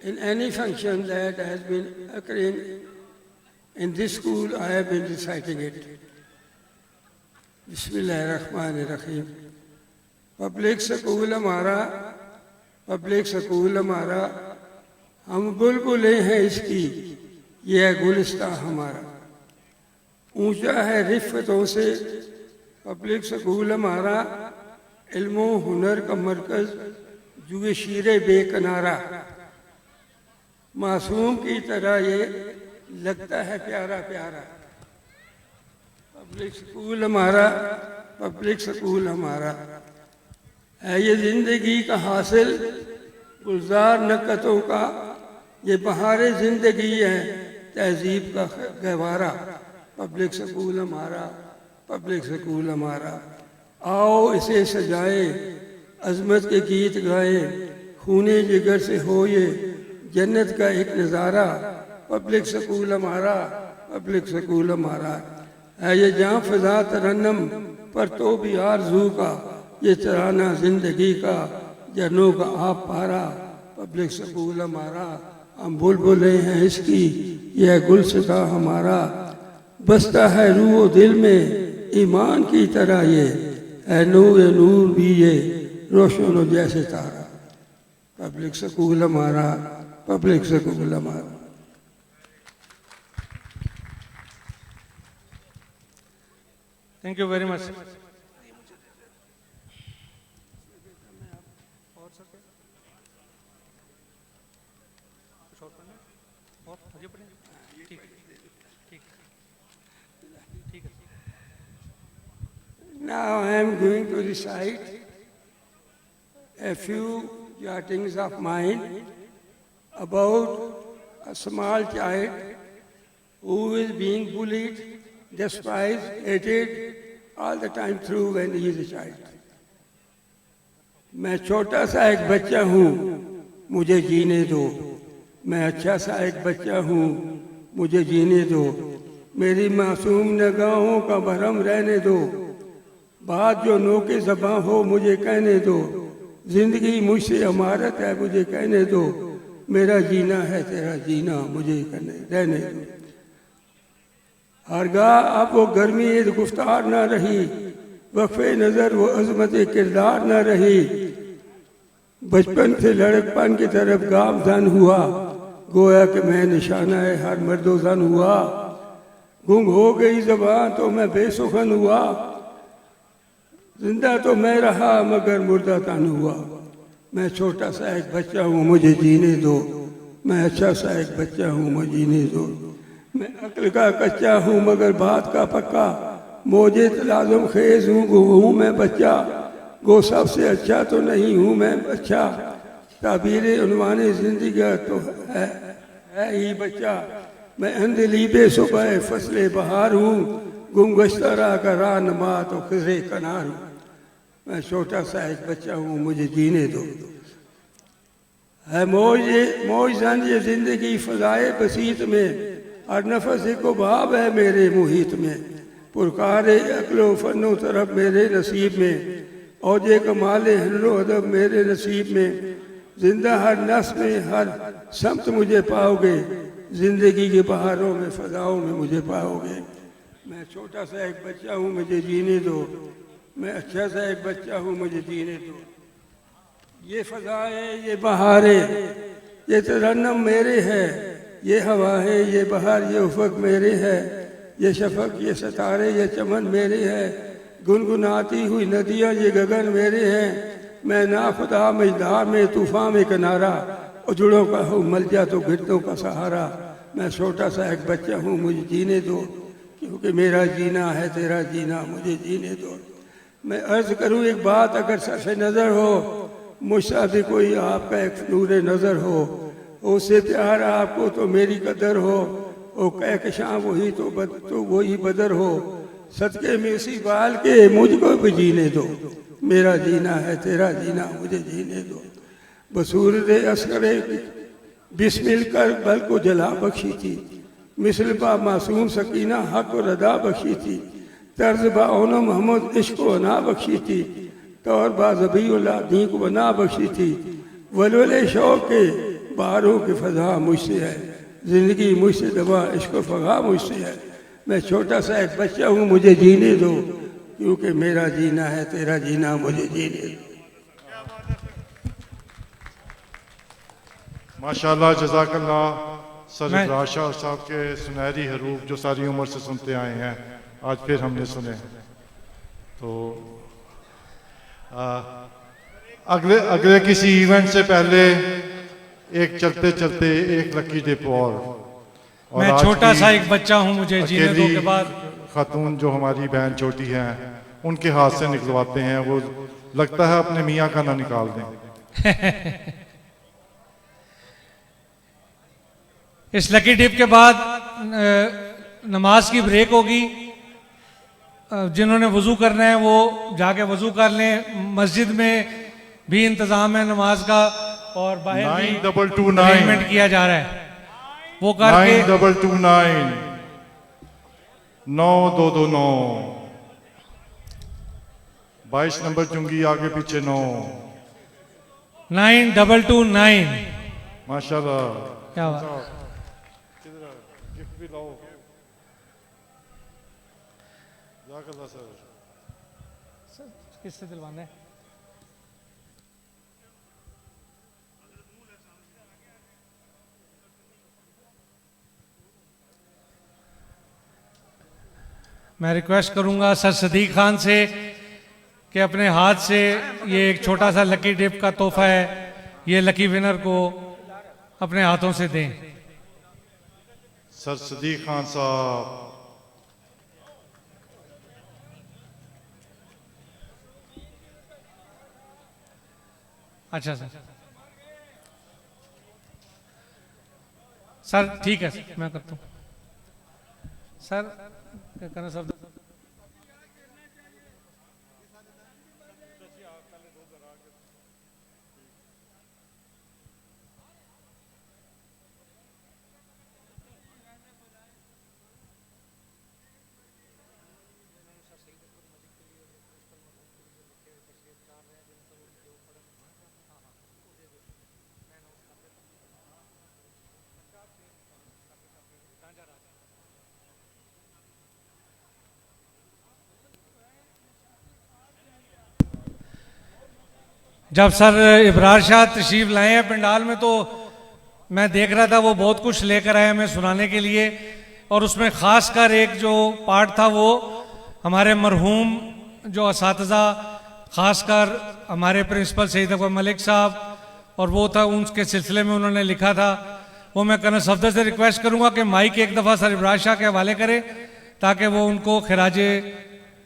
in any function that has been occurring in this school I have been reciting it. Bismillahirrahmanirrahim. Public school हमारा हम बुलबुले हैं इसकी, यह गुलिस्तां हमारा। ऊंचा है रिफ़तों से पब्लिक स्कूल हमारा, इल्मो हुनर का मरकज़ जुए शीरे बेकनारा। मासूम की तरह ये लगता है प्यारा प्यारा। पब्लिक स्कूल हमारा है ये ज़िंदगी का हासिल, गुलजार नकतों का ये बहारे ज़िंदगी है, तहजीब का गहवारा। पब्लिक स्कूल हमारा, आओ इसे सजाए, अज़मत के गीत गाए, खूने जिगर से हो ये जन्नत का एक नज़ारा। पब्लिक स्कूल हमारा है ये जहाँ फ़ज़ा तरन्नम पर तो भी आरज़ू का, ये तराना ज़िंदगी का जनों का आप पारा। पब्लिक स्कूल हमारा, हम बुलबुले हैं इसकी, यह गुलसिता हमारा। बसता है रूह दिल में ईमान की तरह, ये है नूर भी ये रोशन जैसे तारा। पब्लिक स्कूल हमारा, पब्लिक स्कूल हमारा। Thank you very much. Now I am going to recite a few jottings of mine about a small child who is being bullied, despised, hated all the time through when he is a child. मैं छोटा सा एक बच्चा हूँ, मुझे जीने दो। मैं अच्छा सा एक बच्चा हूँ, मुझे जीने दो। मेरी मासूम निगाहों का भरम रहने दो। बात जो नोके ज़बां हो मुझे कहने दो। जिंदगी मुझसे अमारत है, मुझे कहने दो। मेरा जीना है तेरा जीना, मुझे रहने दो। हरगाह अब वो गर्मी गुफ्तार ना रही, वक्फे नज़र वो अजमत किरदार ना रही। बचपन से लड़कपन की तरफ गामज़न हुआ, गोया कि मैं निशाना है हर मर्दोज़न हुआ। गुंग हो गई ज़बान तो मैं बेसुखन हुआ। जिंदा तो मैं रहा मगर मुर्दा तन हुआ। मैं छोटा सा एक बच्चा हूँ, मुझे जीने दो। मैं अच्छा सा एक बच्चा हूँ, मुझे जीने दो। मैं अक्ल का कच्चा हूँ मगर बात का पक्का। मौजे तलाज़ुम खेज हूँ मैं बच्चा। गो सबसे अच्छा तो नहीं हूँ मैं अच्छा। ताबीर उन्वाने जिंदगी तो है ही बच्चा। मैं अंधली बेसुबह फसले बहार हूँ। गुमगश्ता राह का राहनुमा तो खिज़े कनार हूँ। मैं छोटा सा एक बच्चा हूँ, मुझे जीने दो। है मौज जन ये जिंदगी फजाए बसीत में। और नफस को बाब है मेरे मुहित में। पुरकारे अक्लो फनो तरफ मेरे नसीब में। औजे कमाले हन्नो अदब मेरे नसीब में। जिंदा हर नस में हर समत मुझे पाओगे। जिंदगी के बहारों में फजाओं में मुझे पाओगे। मैं छोटा सा एक बच्चा हूँ, मुझे जीने दो। मैं अच्छा सा एक बच्चा हूँ, मुझे जीने दो। ये फजाएं ये बहारें ये तरन्नम मेरे है। ये हवा है ये बहार ये उफक मेरे है। ये शफक ये सितारे ये चमन मेरे है। गुनगुनाती हुई नदियाँ ये गगन मेरे हैं। मैं नाखुदा मझधार में तूफान में किनारा। उजड़ों का हूँ मलजा तो गिरदों का सहारा। मैं छोटा सा एक बच्चा हूँ, मुझे जीने दो। क्योंकि मेरा जीना है तेरा जीना, मुझे जीने दो। मैं अर्ज करूँ एक बात, अगर सरफ़ नज़र हो मुझसे भी कोई आपका एक नूर नज़र हो। उससे प्यार आपको तो मेरी कदर हो। वो कहकशां वही तो वही बदर हो। सदके में इसी बाल के मुझको भी जीने दो। मेरा जीना है तेरा जीना, मुझे जीने दो। बसूरत अस्करे बिस्मिल कर बल को जला बख्शी थी। मिसल बा मासूम सकीना हक और अदा बख्शी थी। तर्ज बा ओनो मोहम्मद इश्क व अना बख्शी थी। तौर बा ज़बीउल्लाह दी को बना बख्शी थी। वलवले शौक के बारों की फजा मुझसे है। जिंदगी मुझसे दबा इश्क फगा मुझसे है। मैं छोटा सा एक बच्चा हूँ, मुझे जीने दो। क्योंकि मेरा जीना है तेरा जीना, मुझे जीने दो। माशाल्लाह जज़ाकल्लाह। सर इब्रार शाह साहब के सुनहरी हरूफ जो सारी उम्र से सुनते आए हैं, आज फिर हमने सुने। तो अगले किसी इवेंट से पहले एक चलते चलते एक लकी डिप और मैं छोटा सा एक बच्चा हूँ, मुझे जीने दो के बाद खातून जो हमारी बहन छोटी हैं उनके हाथ से निकलवाते हैं। वो लगता है अपने मियाँ का ना निकाल दें। इस लकी डिप के बाद नमाज की ब्रेक होगी। जिन्होंने वज़ू करना है वो जाके वज़ू कर लें। मस्जिद में भी इंतज़ाम है नमाज का और बाहर भी 9229 अरेंजमेंट किया जा रहा है। वो करके 9229 9229 22 नंबर चुंगी आगे पीछे 9 9229। माशाल्लाह। क्या बात। गिफ्ट भी लाओ। जज़ाकल्लाह सर। किससे दिलवाना है? मैं रिक्वेस्ट करूंगा सर सदीक खान से कि अपने हाथ से ये एक छोटा सा लकी डिप का तोहफा है, ये लकी विनर को अपने हाथों से दें। सर सदीक खान साहब। अच्छा सर ठीक है, मैं करता हूँ सर। क्या करना सब जब सर इब्रार शाह तशरीफ लाए हैं पंडाल में तो मैं देख रहा था वो बहुत कुछ लेकर आए हमें सुनाने के लिए, और उसमें ख़ासकर एक जो पार्ट था वो हमारे मरहूम जो असातिज़ा, ख़ासकर हमारे प्रिंसिपल सईद अकबर मलिक साहब, और वो था उनके सिलसिले में उन्होंने लिखा था, वो मैं कर्नल सफदर से रिक्वेस्ट करूँगा कि माइक एक दफ़ा सर इब्रार शाह के हवाले करें ताकि वो उनको खिराज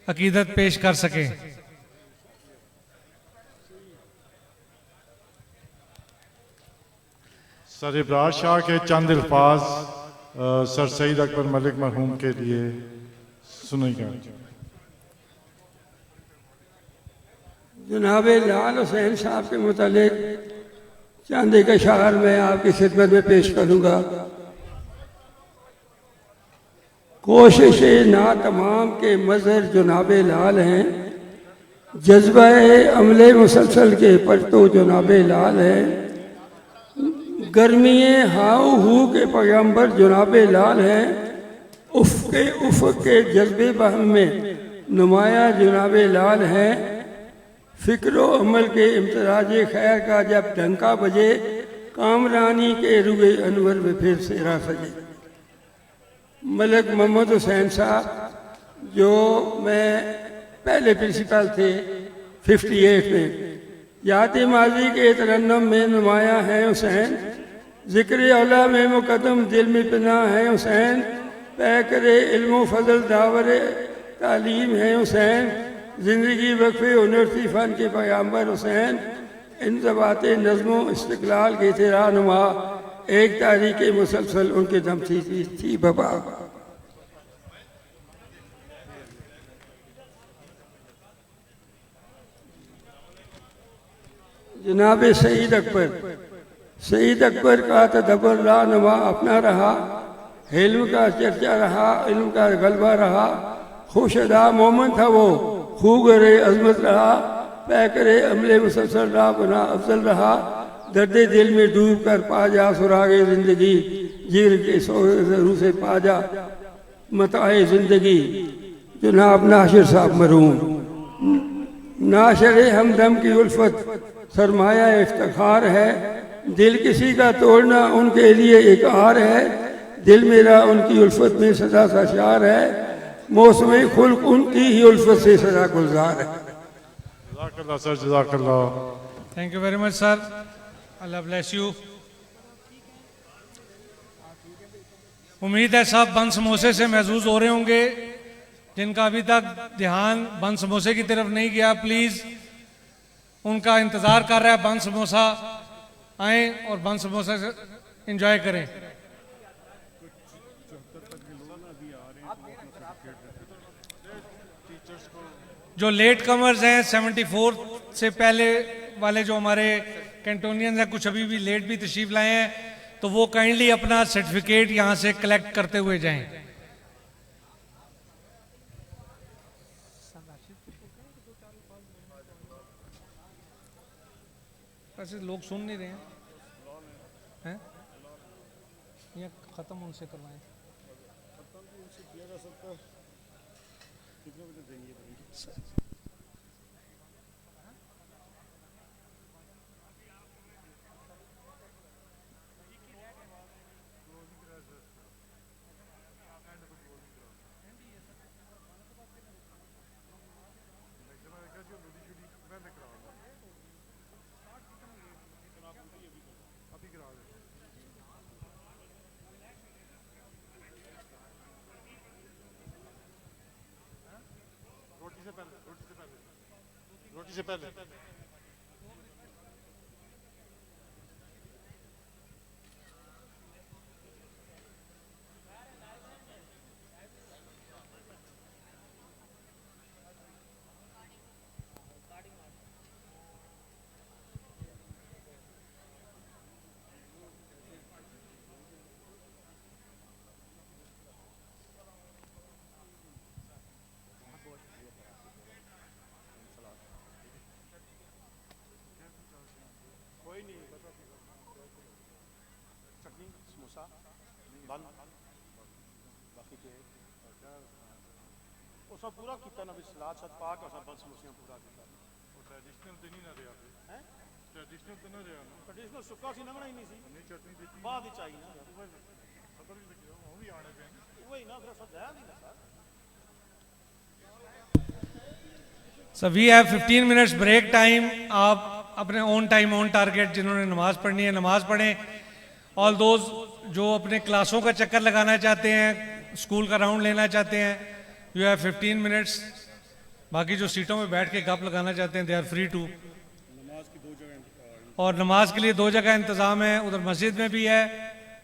अकीदत पेश कर सकें। सर इब्रार शाह के चंद अल्फाज सर सईद अकबर मलिक मरहूम के लिए सुनिएगा। जनाब लाल हुसैन साहब के मुतालिक चंद एक अशार मैं आपकी खिदमत में पेश करूँगा। कोशिश ना तमाम के मज़हर जनाब लाल हैं, जज्बा अमले मुसलसल के परतो जनाब लाल हैं, गर्मी हाउ हू के पैगम्बर जनाब लाल हैं, उफ़ के जज्बे बहम में नुमाया जनाब लाल हैं, फ़िक्र अमल के इम्तराज खैर का जब डंका बजे, कामरानी के रुए अनवर में फिर सेरा सजे। मलिक मोहम्मद हुसैन साहब जो मैं पहले प्रिंसिपल थे 58 में, याद माजी के तरन्नुम में नुमाया है हुसैन, ज़िक्र औला में मुकदम दिल में पना है हुसैन, पैकर इल्म फजल दावर तालीम है हुसैन, ज़िंदगी वक्फ़े हुनर थी फ़न के पैगम्बर हुसैन, इन ज़बात नज़्मो इस्तिक़लाल के थे रहनुमा, एक तारीख मुसलसल उनके दम थी बबा। जनाब सईद अकबर का तदब्बर रहनुमा अपना रहा, इल्म का चर्चा रहा, इल्म का गलबा रहा, खुशदा मोमन था वो, खूगरे अजमत रहा, पैकरे अमले मुसलसल रहा, बना अफजल रहा, दर्दे दिल में डूब कर पा जा सुरागे ज़िंदगी, जीर के रू से पा जा मताए ज़िंदगी। जनाब नाशिर साहब मरहूम, नाशिर हमदम की उल्फत सरमाया इफ्तिखार है, दिल किसी का तोड़ना उनके लिए एक आर है, दिल मेरा उनकी उल्फत में सदा सा शार है, मौसम खुल्क उनकी ही उल्फत से सदा गुलजार है। जज़ाकल्लाह सर, जज़ाकल्लाह। Thank you very much sir, Allah bless you. उम्मीद है सब बन समोसे से महजूज हो रहे होंगे, जिनका अभी तक ध्यान बन समोसे की तरफ नहीं गया, प्लीज़ उनका इंतज़ार कर रहा है, बन समोसा आए और बन समोसा से इंजॉय करें। जो लेट कमर्स हैं 74 से पहले वाले जो हमारे कैंटोनियंस हैं, कुछ अभी भी लेट भी तशरीफ लाए हैं, तो वो काइंडली अपना सर्टिफिकेट यहाँ से कलेक्ट करते हुए जाएं। वैसे लोग सुन नहीं रहे हैं, या खत्म उनसे करवाएं। रोटी से पहले कोई नहीं चटनी समोसा बन बाकी के वो सब पूरा किया ना भी सलाद साथ पा के सब बन समोसियां पूरा किया ट्रेडिशनल तो नहीं ना रहा है ट्रेडिशनल तो ना रहा ट्रेडिशनल सुक्का सी लंघना ही नहीं सी नहीं चटनी दी बाद ही चाहिए ना पता नहीं लगे वो भी आने पे वही ना फिर सब जाया नहीं ना sir So we have 15 minutes break time. आप अपने ऑन टाइम ऑन टारगेट जिन्होंने नमाज पढ़नी है नमाज पढ़ें. ऑल दोज जो अपने क्लासों का चक्कर लगाना चाहते हैं, स्कूल का राउंड लेना चाहते हैं, यू हैव 15 मिनट्स. बाकी जो सीटों में बैठ के गप लगाना चाहते हैं, दे आर फ्री टू. और नमाज के लिए 2 जगह इंतज़ाम है, उधर मस्जिद में भी है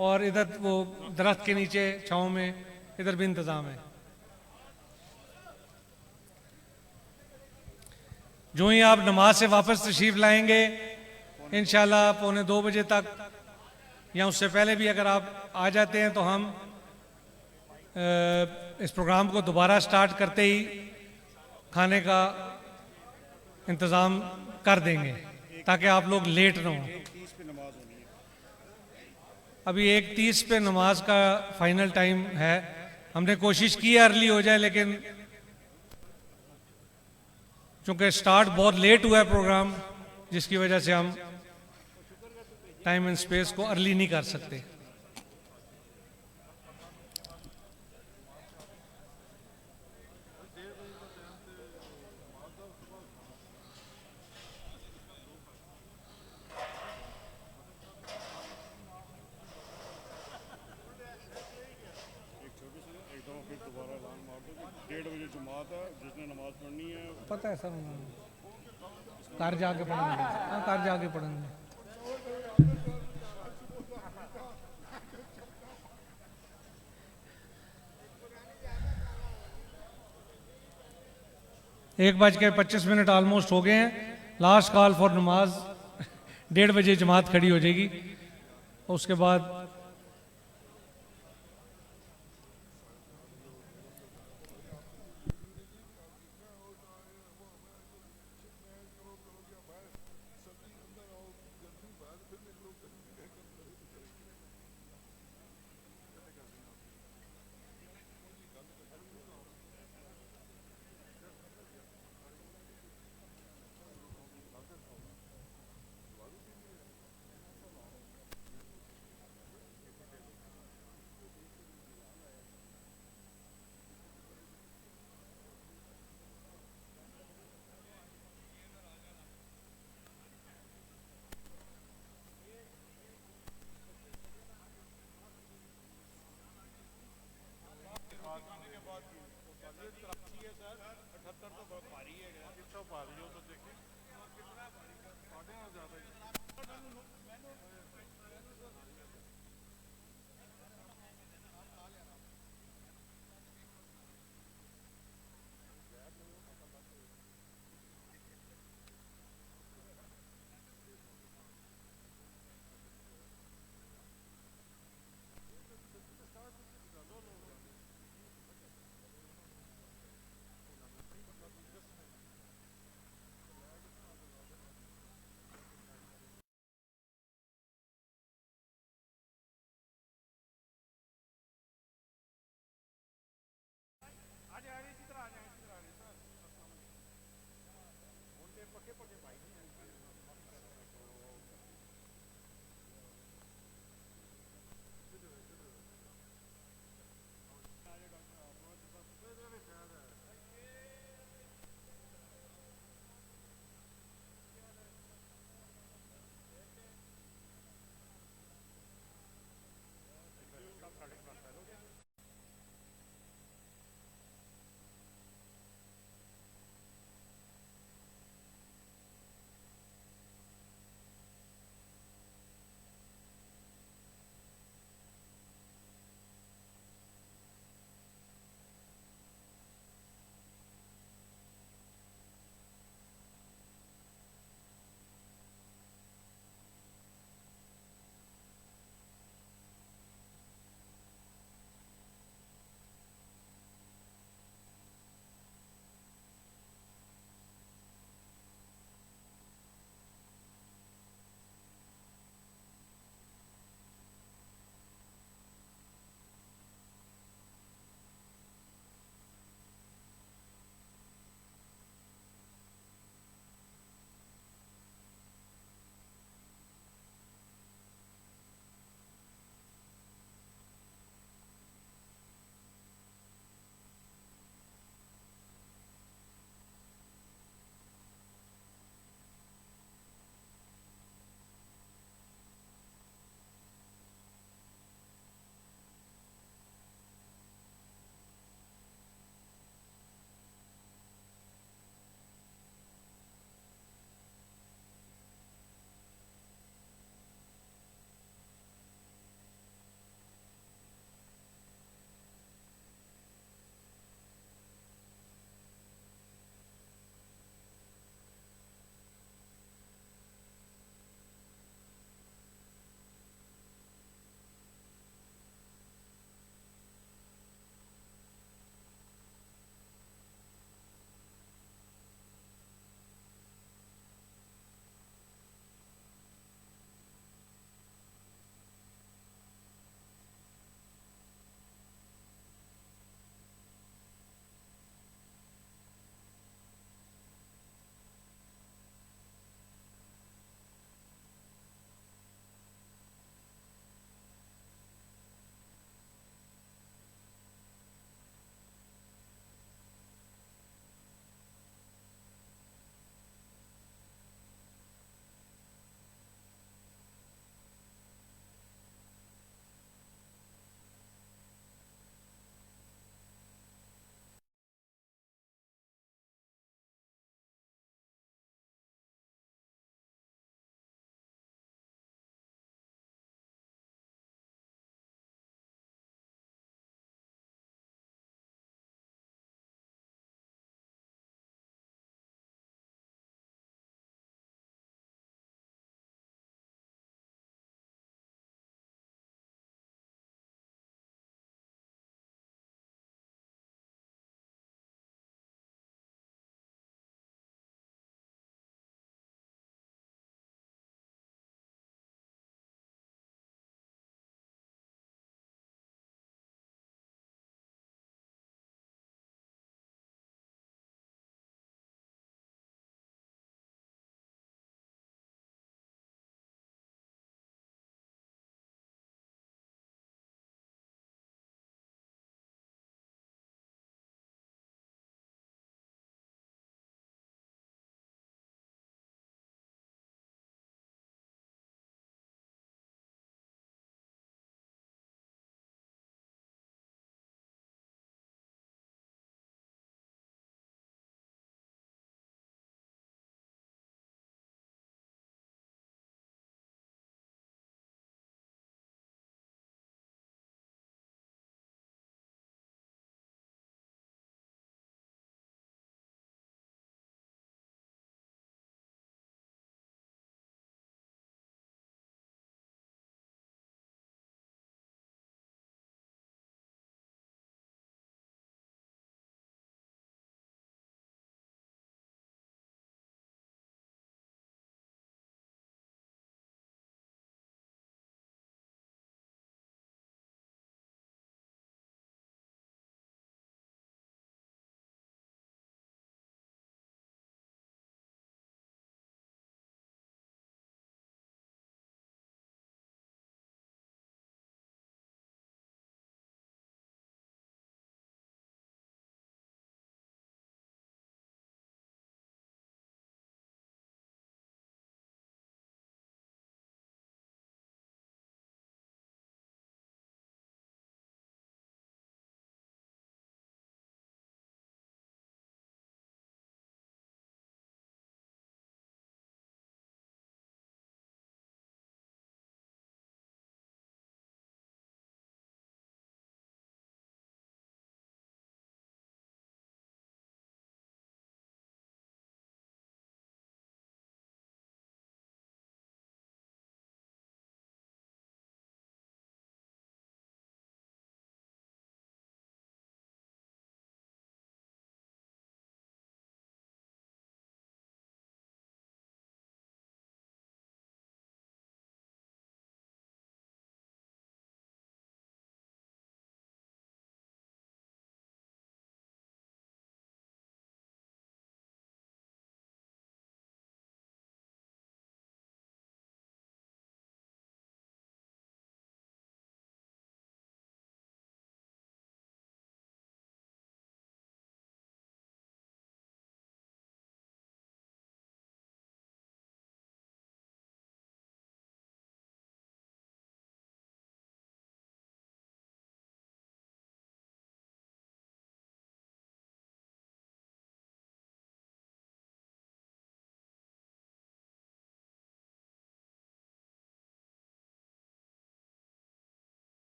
और इधर वो दरख्त के नीचे छाँव में इधर भी इंतज़ाम है. जो ही आप नमाज से वापस तशरीफ़ लाएंगे इंशाल्लाह 1:45 बजे तक या उससे पहले भी अगर आप आ जाते हैं तो हम इस प्रोग्राम को दोबारा स्टार्ट करते ही खाने का इंतज़ाम कर देंगे ताकि आप लोग लेट ना हों. अभी 1:30 पे नमाज का फाइनल टाइम है. हमने कोशिश की है अर्ली हो जाए, लेकिन चूँकि स्टार्ट बहुत लेट हुआ है प्रोग्राम, जिसकी वजह से हम टाइम एंड स्पेस को अर्ली नहीं कर सकते. दोबारा ऐलान मार दो कि 1:30 बजे जुमात है, जिसने नमाज पढ़नी है पता है सर, घर जाके पढ़ेंगे. हाँ, घर जाके पढ़ेंगे. एक 1:25 ऑलमोस्ट हो गए हैं. लास्ट कॉल फॉर नमाज. 1:30 बजे जमात खड़ी हो जाएगी. उसके बाद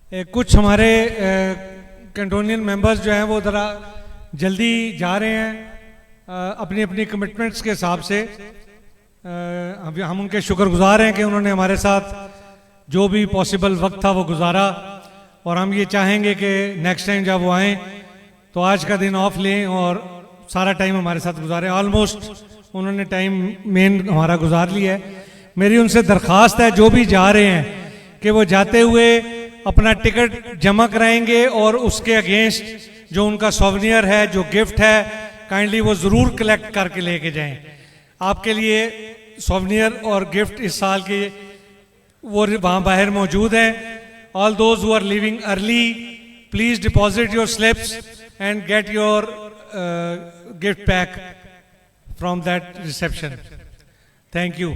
कुछ हमारे कैंटोनियन मेंबर्स जो हैं वो ज़रा जल्दी जा रहे हैं अपनी अपनी कमिटमेंट्स के हिसाब से। हम उनके शुक्रगुजार हैं कि उन्होंने हमारे साथ जो भी पॉसिबल वक्त था वो गुजारा, और हम ये चाहेंगे कि नेक्स्ट टाइम जब वो आएँ तो आज का दिन ऑफ लें और सारा टाइम हमारे साथ गुजारें। ऑलमोस्ट उन्होंने टाइम मेन हमारा गुजार लिया है। मेरी उनसे दरख्वास्त है जो भी जा रहे हैं कि वो जाते हुए अपना टिकट जमा कराएंगे और उसके अगेंस्ट जो उनका सोवेनियर है, जो गिफ्ट है, काइंडली वो ज़रूर कलेक्ट करके लेके जाएं। आपके लिए सोवेनियर और गिफ्ट इस साल के वो वहाँ बाहर मौजूद हैं। All those who are living early, please deposit your slips and get your gift pack from that reception. Thank you.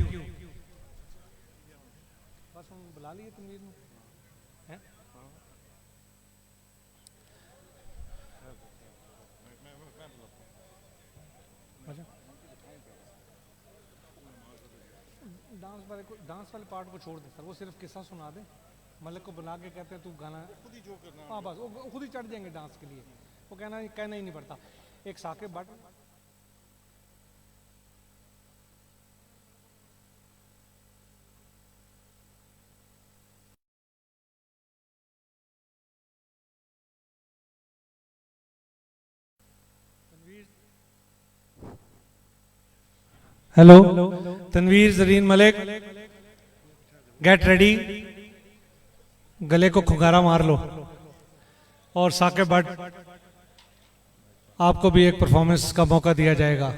Dance वाले पार्ट को छोड़ दे सर, वो सिर्फ किस्सा सुना दे। मलिक को बुला के कहते हैं तू गाना खुद ही जो करना, हाँ बस वो खुद ही चढ़ जाएंगे डांस के लिए। वो कहना ही नहीं पड़ता। एक Sakib Bhatt hello, Tanveer Zareen Malik, get ready, गले को खुगारा मार लो। और साकिब भट्ट, आपको भी एक परफॉर्मेंस का मौका दिया जाएगा।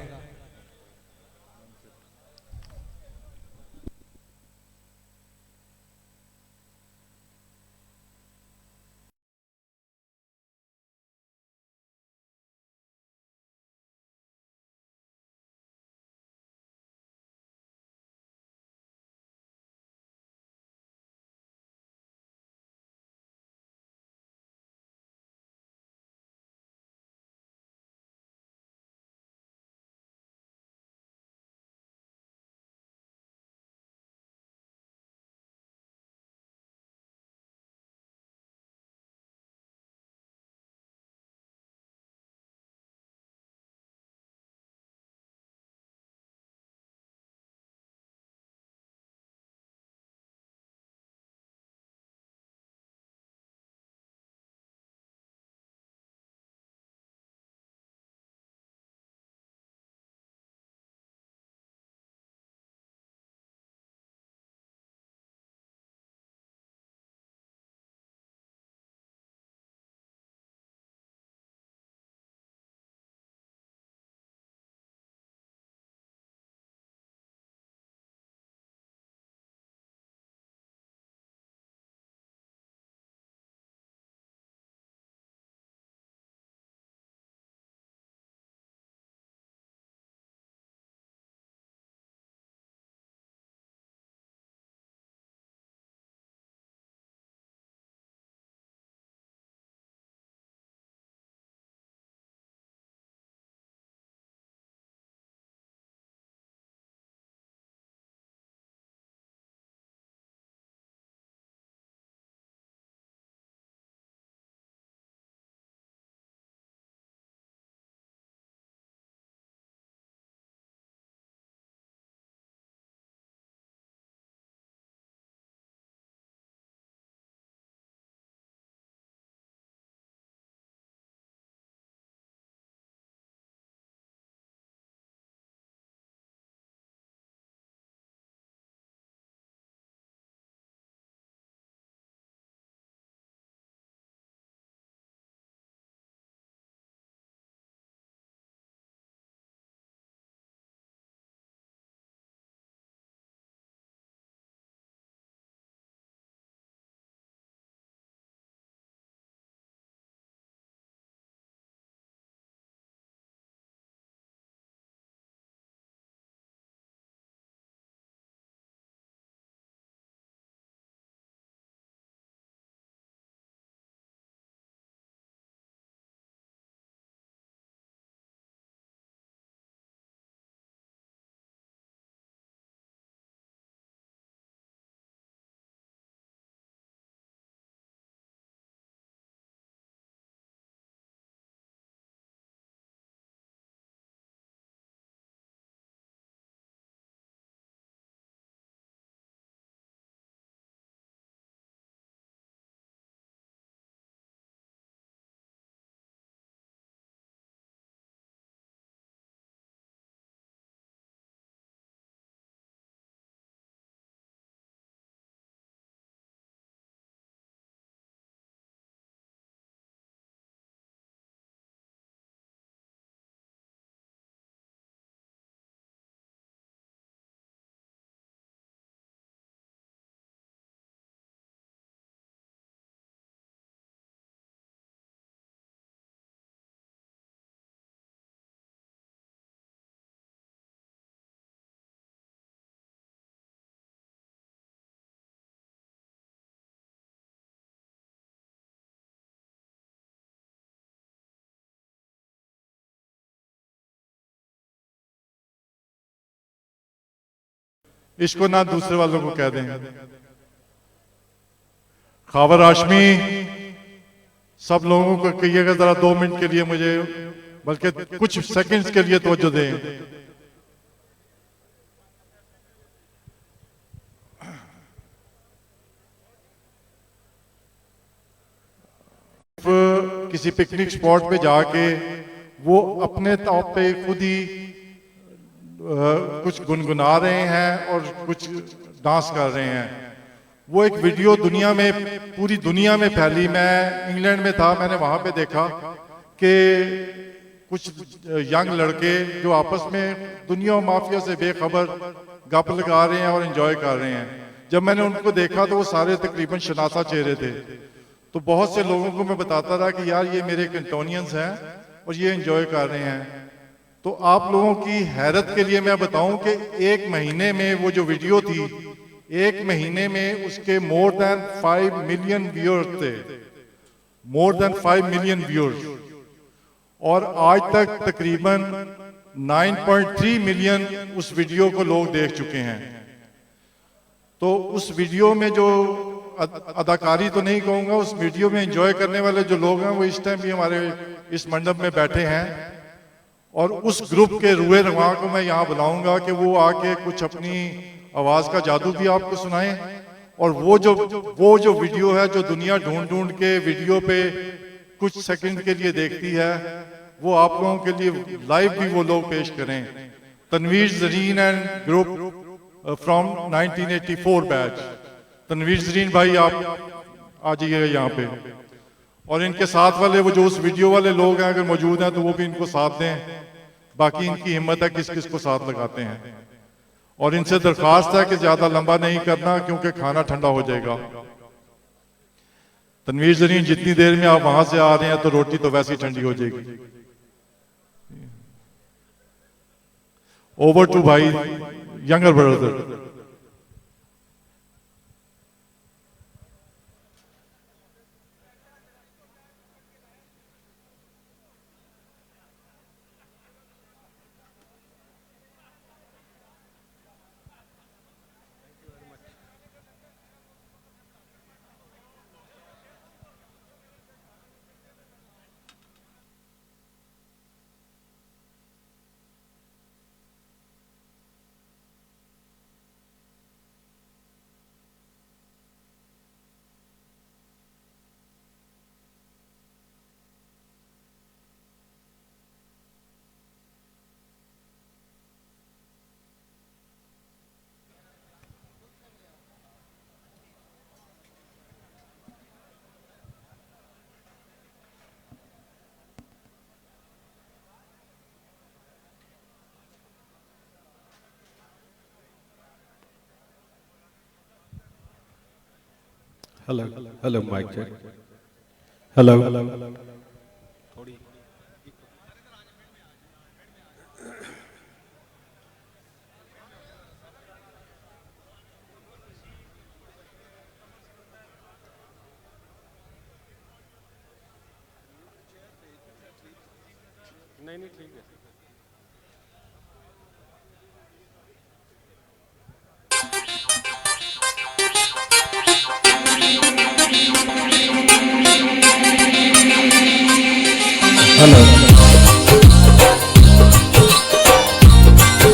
इसको ना दूसरे वालों को कह दें। खावर हाशमी, सब लोगों को कहिएगा जरा 2 मिनट के लिए मुझे, बल्कि कुछ सेकंड्स के लिए तवज्जो दें। किसी पिकनिक स्पॉट पे जाके वो अपने तौर पे खुद ही कुछ गुनगुना रहे हैं और कुछ डांस कर रहे हैं। वो एक वीडियो दुनिया में, पूरी दुनिया में फैली। मैं इंग्लैंड में था, मैंने वहां पे देखा कि कुछ यंग लड़के जो आपस में दुनिया माफिया से बेखबर गप लगा रहे हैं और एंजॉय कर रहे हैं। जब मैंने उनको देखा तो वो सारे तकरीबन शनासा चेहरे थे। तो बहुत से लोगों को मैं बताता रहा कि यार ये मेरे कैंटोनियंस हैं और ये एंजॉय कर रहे हैं। तो आप लोगों की हैरत के लिए मैं बताऊं कि 1 महीने में वो जो वीडियो थी, 1 महीने में उसके मोर देन 5 मिलियन व्यूअर्स थे, मोर देन 5 मिलियन व्यूअर्स। और आज तक तकरीबन 9.3 मिलियन उस वीडियो को लोग देख चुके हैं। तो उस वीडियो में जो अदाकारी तो नहीं कहूंगा, उस वीडियो में एंजॉय करने वाले जो लोग हैं वो इस टाइम भी हमारे इस मंडप में बैठे हैं। और उस ग्रुप के रूए रवा को मैं यहाँ बुलाऊंगा कि वो आके कुछ अपनी आवाज का जादू भी आपको सुनाएं। और वो जो वीडियो है जो दुनिया ढूंढ ढूंढ के वीडियो पे कुछ सेकंड के लिए देखती है, वो आप लोगों के लिए लाइव भी वो लोग पेश करें। Tanveer Zareen and group from 1984 batch. Tanveer Zareen भाई आप आ जाइएगा यहाँ पे। और इनके साथ वाले वो जो उस वीडियो वाले लोग हैं अगर मौजूद हैं तो वो भी इनको साथ दें। बाकी इनकी हिम्मत है किस किस को साथ लगाते हैं। और इनसे दरखास्त है कि ज्यादा लंबा नहीं करना क्योंकि खाना ठंडा हो जाएगा। तनवीर जरीन जितनी देर में आप वहां से आ रहे हैं तो रोटी तो वैसे ही ठंडी हो जाएगी। ओवर टू भाई younger brother. Hello, mic check. Hello. नहीं ठीक है। हेलो,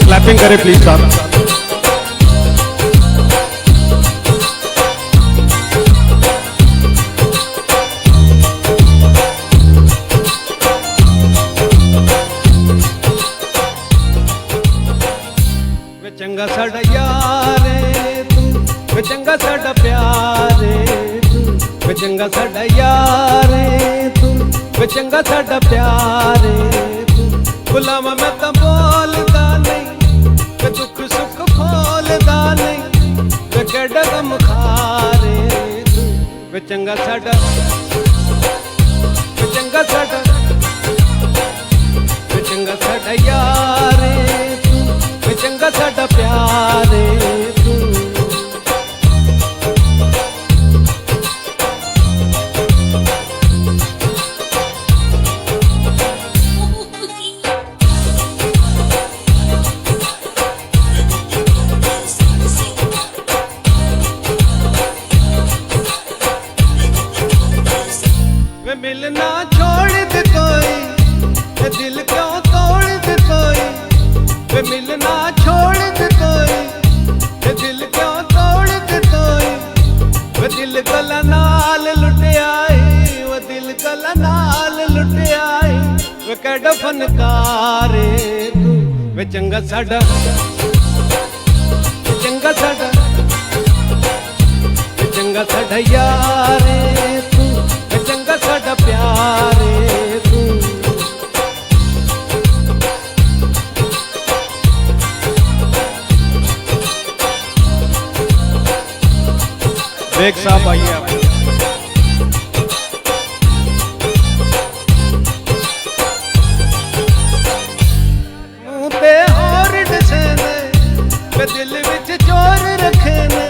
क्लैपिंग करें प्लीज साहब। वे चंगा साडा यार है तू, वे चंगा साडा प्यार है तू, वे चंगा साडा यार है तू, वे चंगा साडा प्यार है तू। बुलावा मैं तो बोलदा नहीं, वे दुख सुख खोलदा नहीं, वे केड़ा गम खारे तू। वे चंगा साडा, वे चंगा साडा, वे चंगा साडा यार है तू, वे चंगा साडा प्यार है तू। मिलना छोड़ दे कोई, वे दिल क्यों तोड़ दे कोई, वे मिलना छोड़ दे कोई, वे दिल क्यों तोड़ दे कोई, वे दिल गला नाल लुटिया वो दिल गला नाल लुटिया वे कैडा फनकार तू, वे चंगा साडा, वे चंगा साडा, वे चंगा साडा यार तू, वे चंगा साडा प्यार तू। बेग साहब आइए आप। मुंह ते होर डसे ने वे दिल विच चोर रखे ने,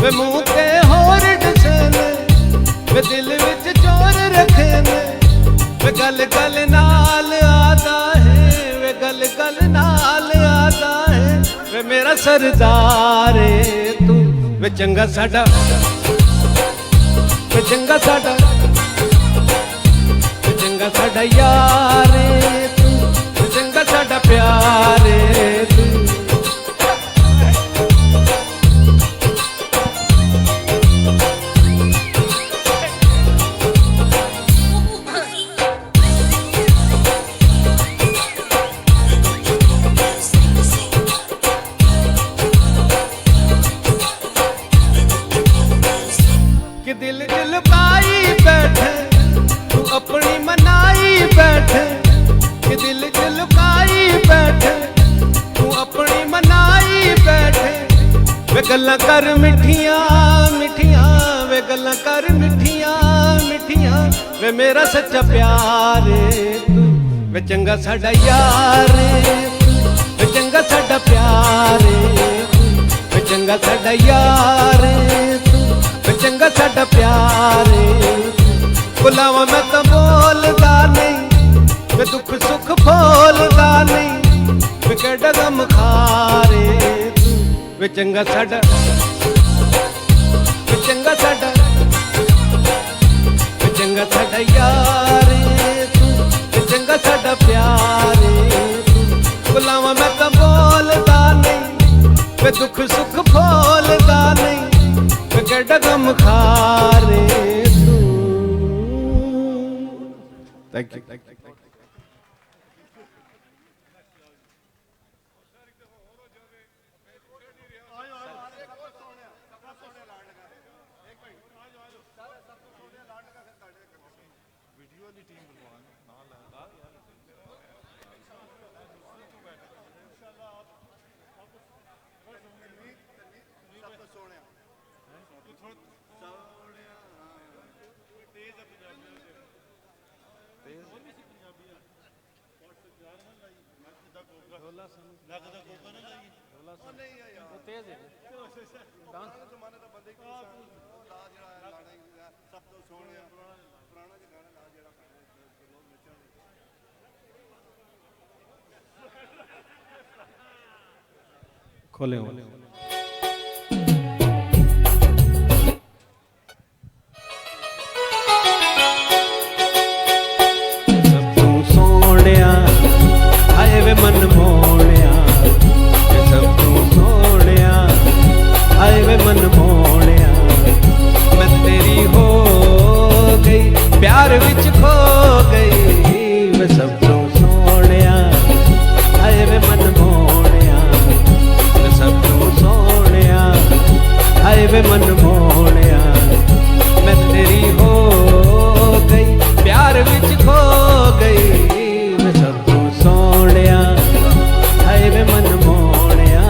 वे मुंह ते होर डसे ने वे दिल विच चोर रखे ने, वे गल गल नाल आता है, वे गल गल नाल आता है, वे मेरा सरदार तू, वे चंगा साडा, वे चंगा साडा, वे चंगा साडा यार तू, वे चंगा साडा प्यार तू। कि दिल लुकाई बैठे तू अपनी मनाई बैठे, कि दिल लुकाई बैठे तू अपनी मनाई बैठे, वे गल्लां कर मिठियां मिठियां, वे गल्लां कर मिठियां मिठियां, वे मेरा सच्चा प्यार तू, वे चंगा साडा यार तू, वे चंगा साडा प्यार तू, वे चंगा साडा यार तू, वे चंगा साडा प्यार। बुलावा मैं तो बोलदा नहीं, वे दुख सुख बोलदा नहीं, वे केड़ा गम खारे तू, वे चंगा साडा, वे चंगा साडा, वे चंगा साडा यार तू, वे चंगा साडा प्यार तू। बुलावा मैं तो बोलदा नहीं, वे दुख सुख बोलदा नहीं, वे केड़ा गम खारे तू। Thank you. खोले तू सोनिया आए वे मन मोनिया, सब तू सोनिया आए वे मन मोनिया, मैं तेरी हो गई प्यार विच खो गई, मैं सब तू सोनिया आए वे मन मोनिया, मैं सब तू सोनिया आए वे मन मोनिया, मैं तेरी हो गई प्यार विच खो गई, मैं सब तू सोनिया आए वे मन मोनिया।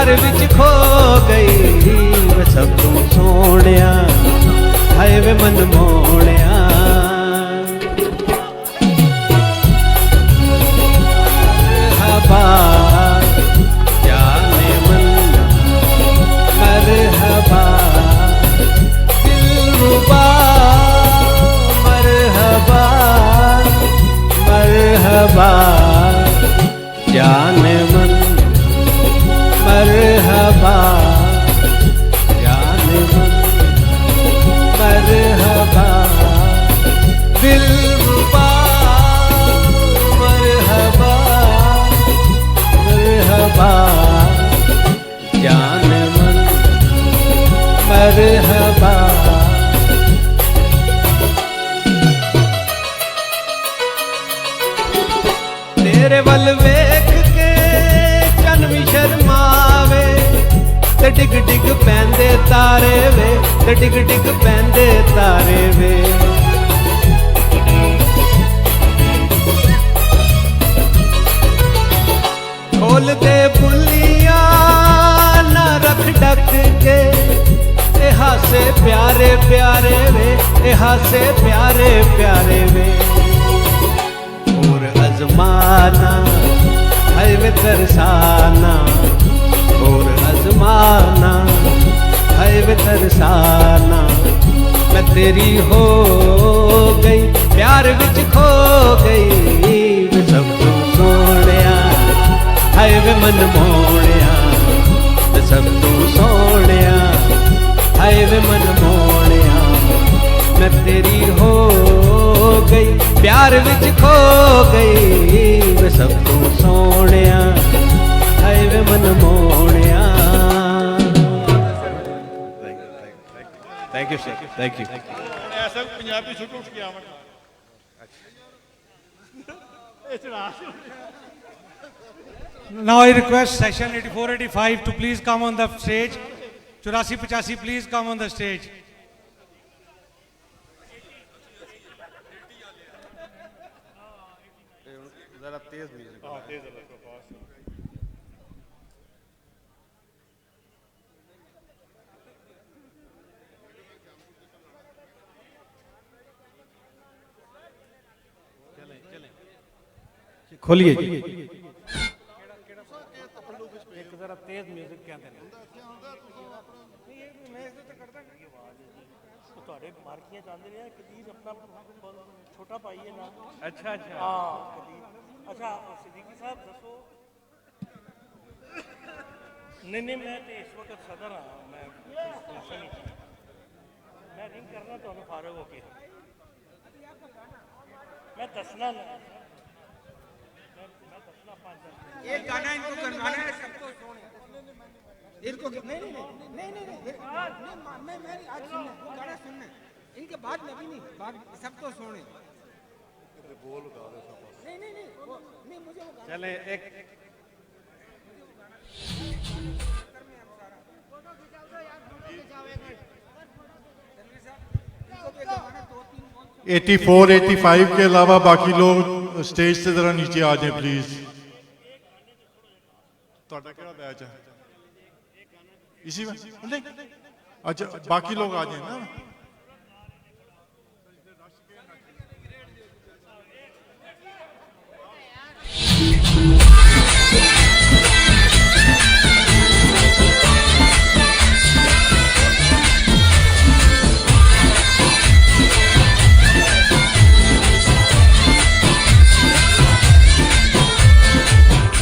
प्यार विच खो गई वे सब तू सोहणिया हाय वे मन मोहणिया मरहबा जाने मन मरहबा दिलरुबा मरहबा मरहबा जाने मन मरहबा जाने मन मरहबा दिलरुबा मरहबा मरहबा जाने मन मरहबा तेरे वल वेख के चन भी शर्मावे ते डिग डिग पैंदे तारे वे ते डिग डिग पैंदे तारे वे खोल दे बुलिया ना रख डक के ए हासे प्यारे प्यारे वे ए हासे प्यारे प्यारे वे और अजमाना है वे तरसाना और अजमाना है वे तरसाना मैं तेरी हो गई प्यार विच खो गई वे सब तू सोहणिया है वे मन मोहणिया वे सब तू सोहणिया है वे मन मोहणिया मैं तेरी हो गई प्यार विच खो गई वे सब तू सोहणिया है वे मन मोहणिया thank you sir thank you ऐसा पंजाबी छुट उठ गया Now I request session 84-85 to please come on the stage. 84-85 please come on the stage. जरा तेज म्यूजिक हां तेज है तो पास खोलिए एक जरा तेज म्यूजिक क्या देना नहीं मैं इसे तो करता नहीं आवाज तो ਤੁਹਾਡੇ ਮਾਰਕੀਆਂ ਜਾਂਦੇ ਨੇ ਕਦੀਰ ਆਪਣਾ ਛੋਟਾ ਭਾਈ ਹੈ ਨਾ ਅੱਛਾ ਅੱਛਾ ਹਾਂ ਕਦੀਰ ਅੱਛਾ ਸਿੱਦੀਕੀ ਸਾਹਿਬ ਦੱਸੋ नहीं नहीं मैं तो इस वक्त सदर हाँ मैं रिंग करना तो फारग हो के मैं दसना एक गाना इनको करवाना है सबको सोने इनको नहीं नहीं नहीं नहीं मैं आज सुनना वो गाना सुनना इनके बाद नबी नहीं बाद सबको सोने बोल गा दे सब नहीं नहीं नहीं वो नहीं मुझे वो चले एक एटी 84-85 के अलावा बाकी लोग स्टेज से जरा नीचे आ जाएं प्लीज ਤੁਹਾਡਾ ਕਿਹੜਾ ਬੈਚ ਹੈ इसी में नहीं अच्छा बाकी लोग आ जाए ना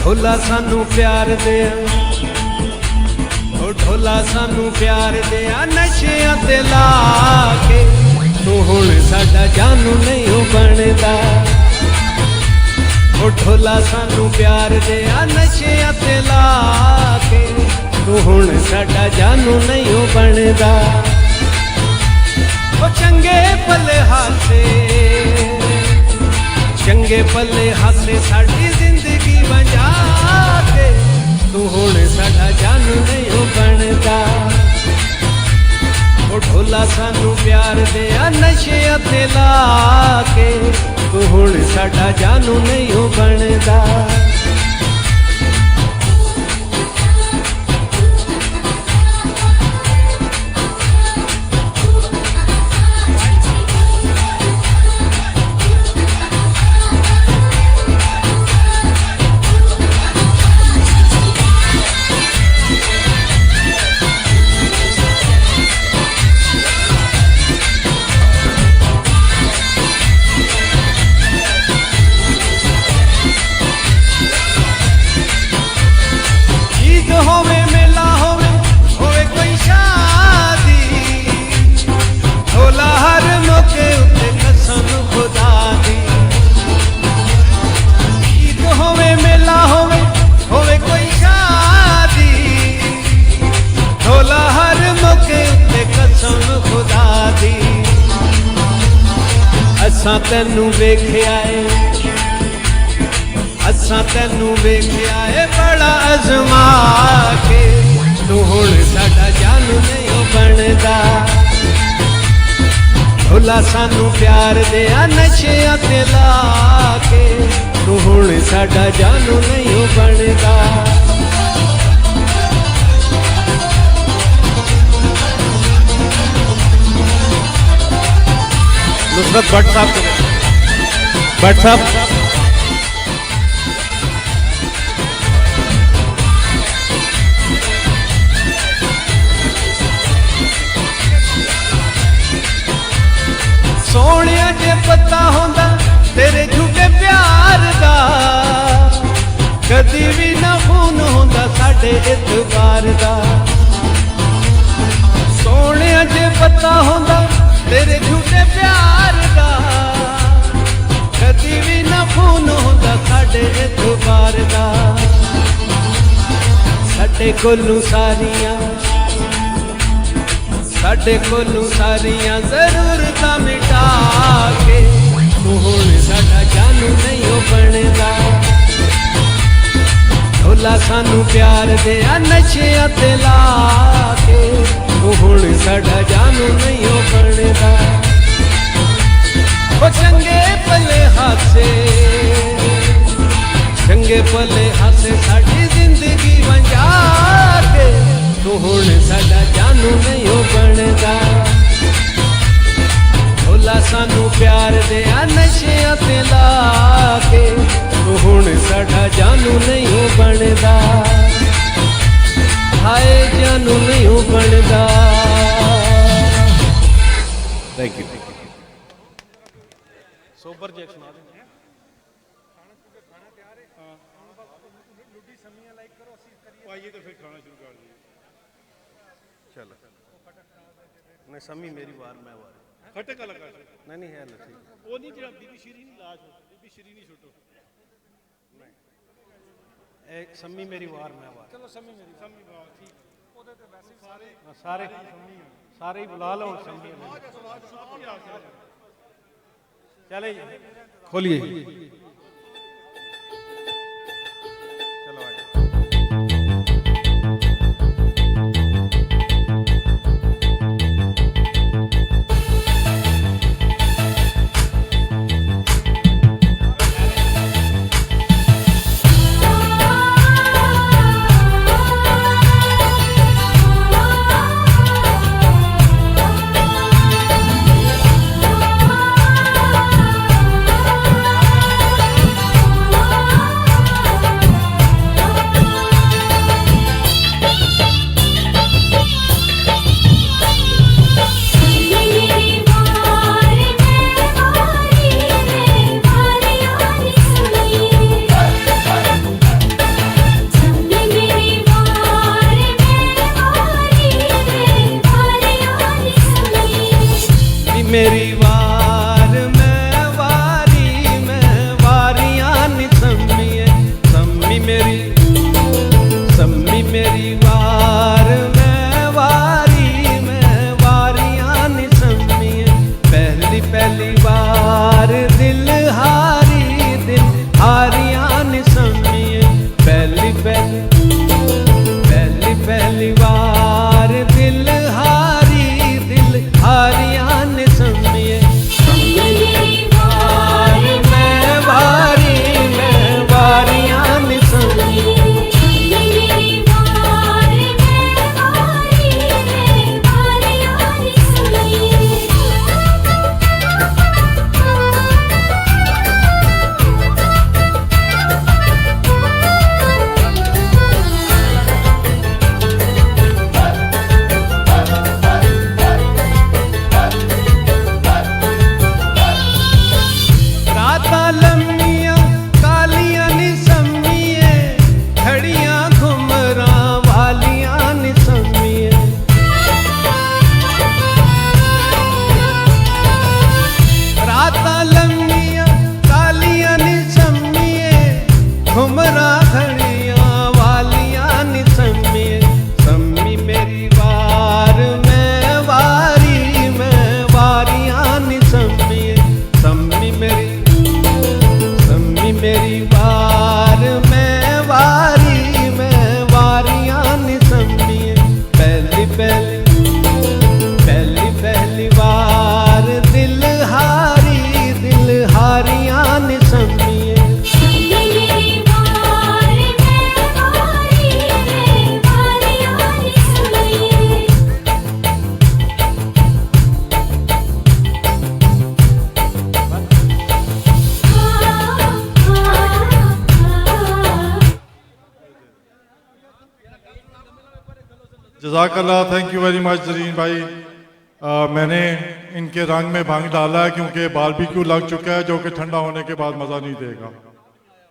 ढोला सानू प्यार दिया ओ ढोला सानू प्यार दिया नशियां ते ला के तू हुण साडा जानू नहीं हो बनदा ओ ढोला सानू प्यार दिया नशियां ते ला के तू हुण साडा जानू नहीं हो बनदा ओ चंगे पले हासे चंगे पले हासे साडी जिंदगी बजा के तू हुण साडा जानू नहीं हो बनदा ओ ढोला सानू प्यार दिया नशियां ते ला के तू हुण साडा जानू नहीं हो बनदा तैनू वेख्या है असां तैनू वेख्या है बड़ा अजमा के तू हुण साडा जानू नहीं बनदा भुला सानू प्यार दिया नशियां ते ला के तू हुण साडा जानू नहीं बनदा नुसरत भट्ट साहब सोने जे पता होंदा तेरे झूठे प्यार दा कदी भी ना खून होंदा साडे इतबार दा सोने जे पता होंदा तेरे झूठे प्यार दा कदी भी ना खून होंदा साडे इतबार दा साडे कोलू सारियां जरूरतां मिटा के तू हुण साडा जानू नहीं बनदा भुला सानू प्यार दिया नशियां ते ला के तू हुण साडा जानू नहीं बनदा ओ चंगे पले हासे साडी जिंदगी वंजा के तू हुण साडा जानू नहीं बनदा भुला सानू प्यार दिया नशियां ते ला के तू हुण साडा जानू नहीं बनदा हाय जानू नहीं बनदा थैंक यू सोबर जी सुना दे आइए तो फिर खाना शुरू कर दिए चलो नहीं समी मेरी वार मैं वार खटका लगा नहीं है ना ठीक वो नहीं जरा बीबी श्री नहीं लाश बीबी श्री नहीं छुटो नहीं एक समी मेरी वार मैं वार चलो समी वाह ठीक ओदे ते वैसे सारे ही बुला लो समी चले खोलिए सम्मिए जज़ाकल्लाह, thank you very much Zareen भाई। मैंने इनके रंग में भंग डाला है क्योंकि बारबेक्यू लग चुका है जो कि ठंडा होने के बाद मज़ा नहीं देगा।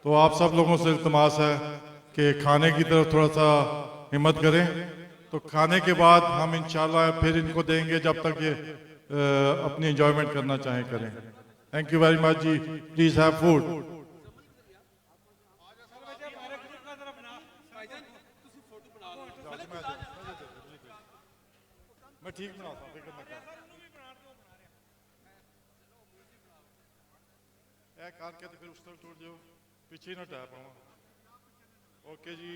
तो आप सब लोगों से इल्तमास है कि खाने की तरफ थोड़ा सा हिम्मत करें। तो खाने के बाद हम इंशाल्लाह फिर इनको देंगे जब तक ये अपनी एंजॉयमेंट करना चाहें करें। थैंक यू वेरी मच जी, प्लीज़ हैव फूड। मैं ठीक बनाता हूँ, फिक्र मत कर। करके तो फिर उस तरफ छोड़ दो, पीछे ना टाइप आऊँ। ओके जी।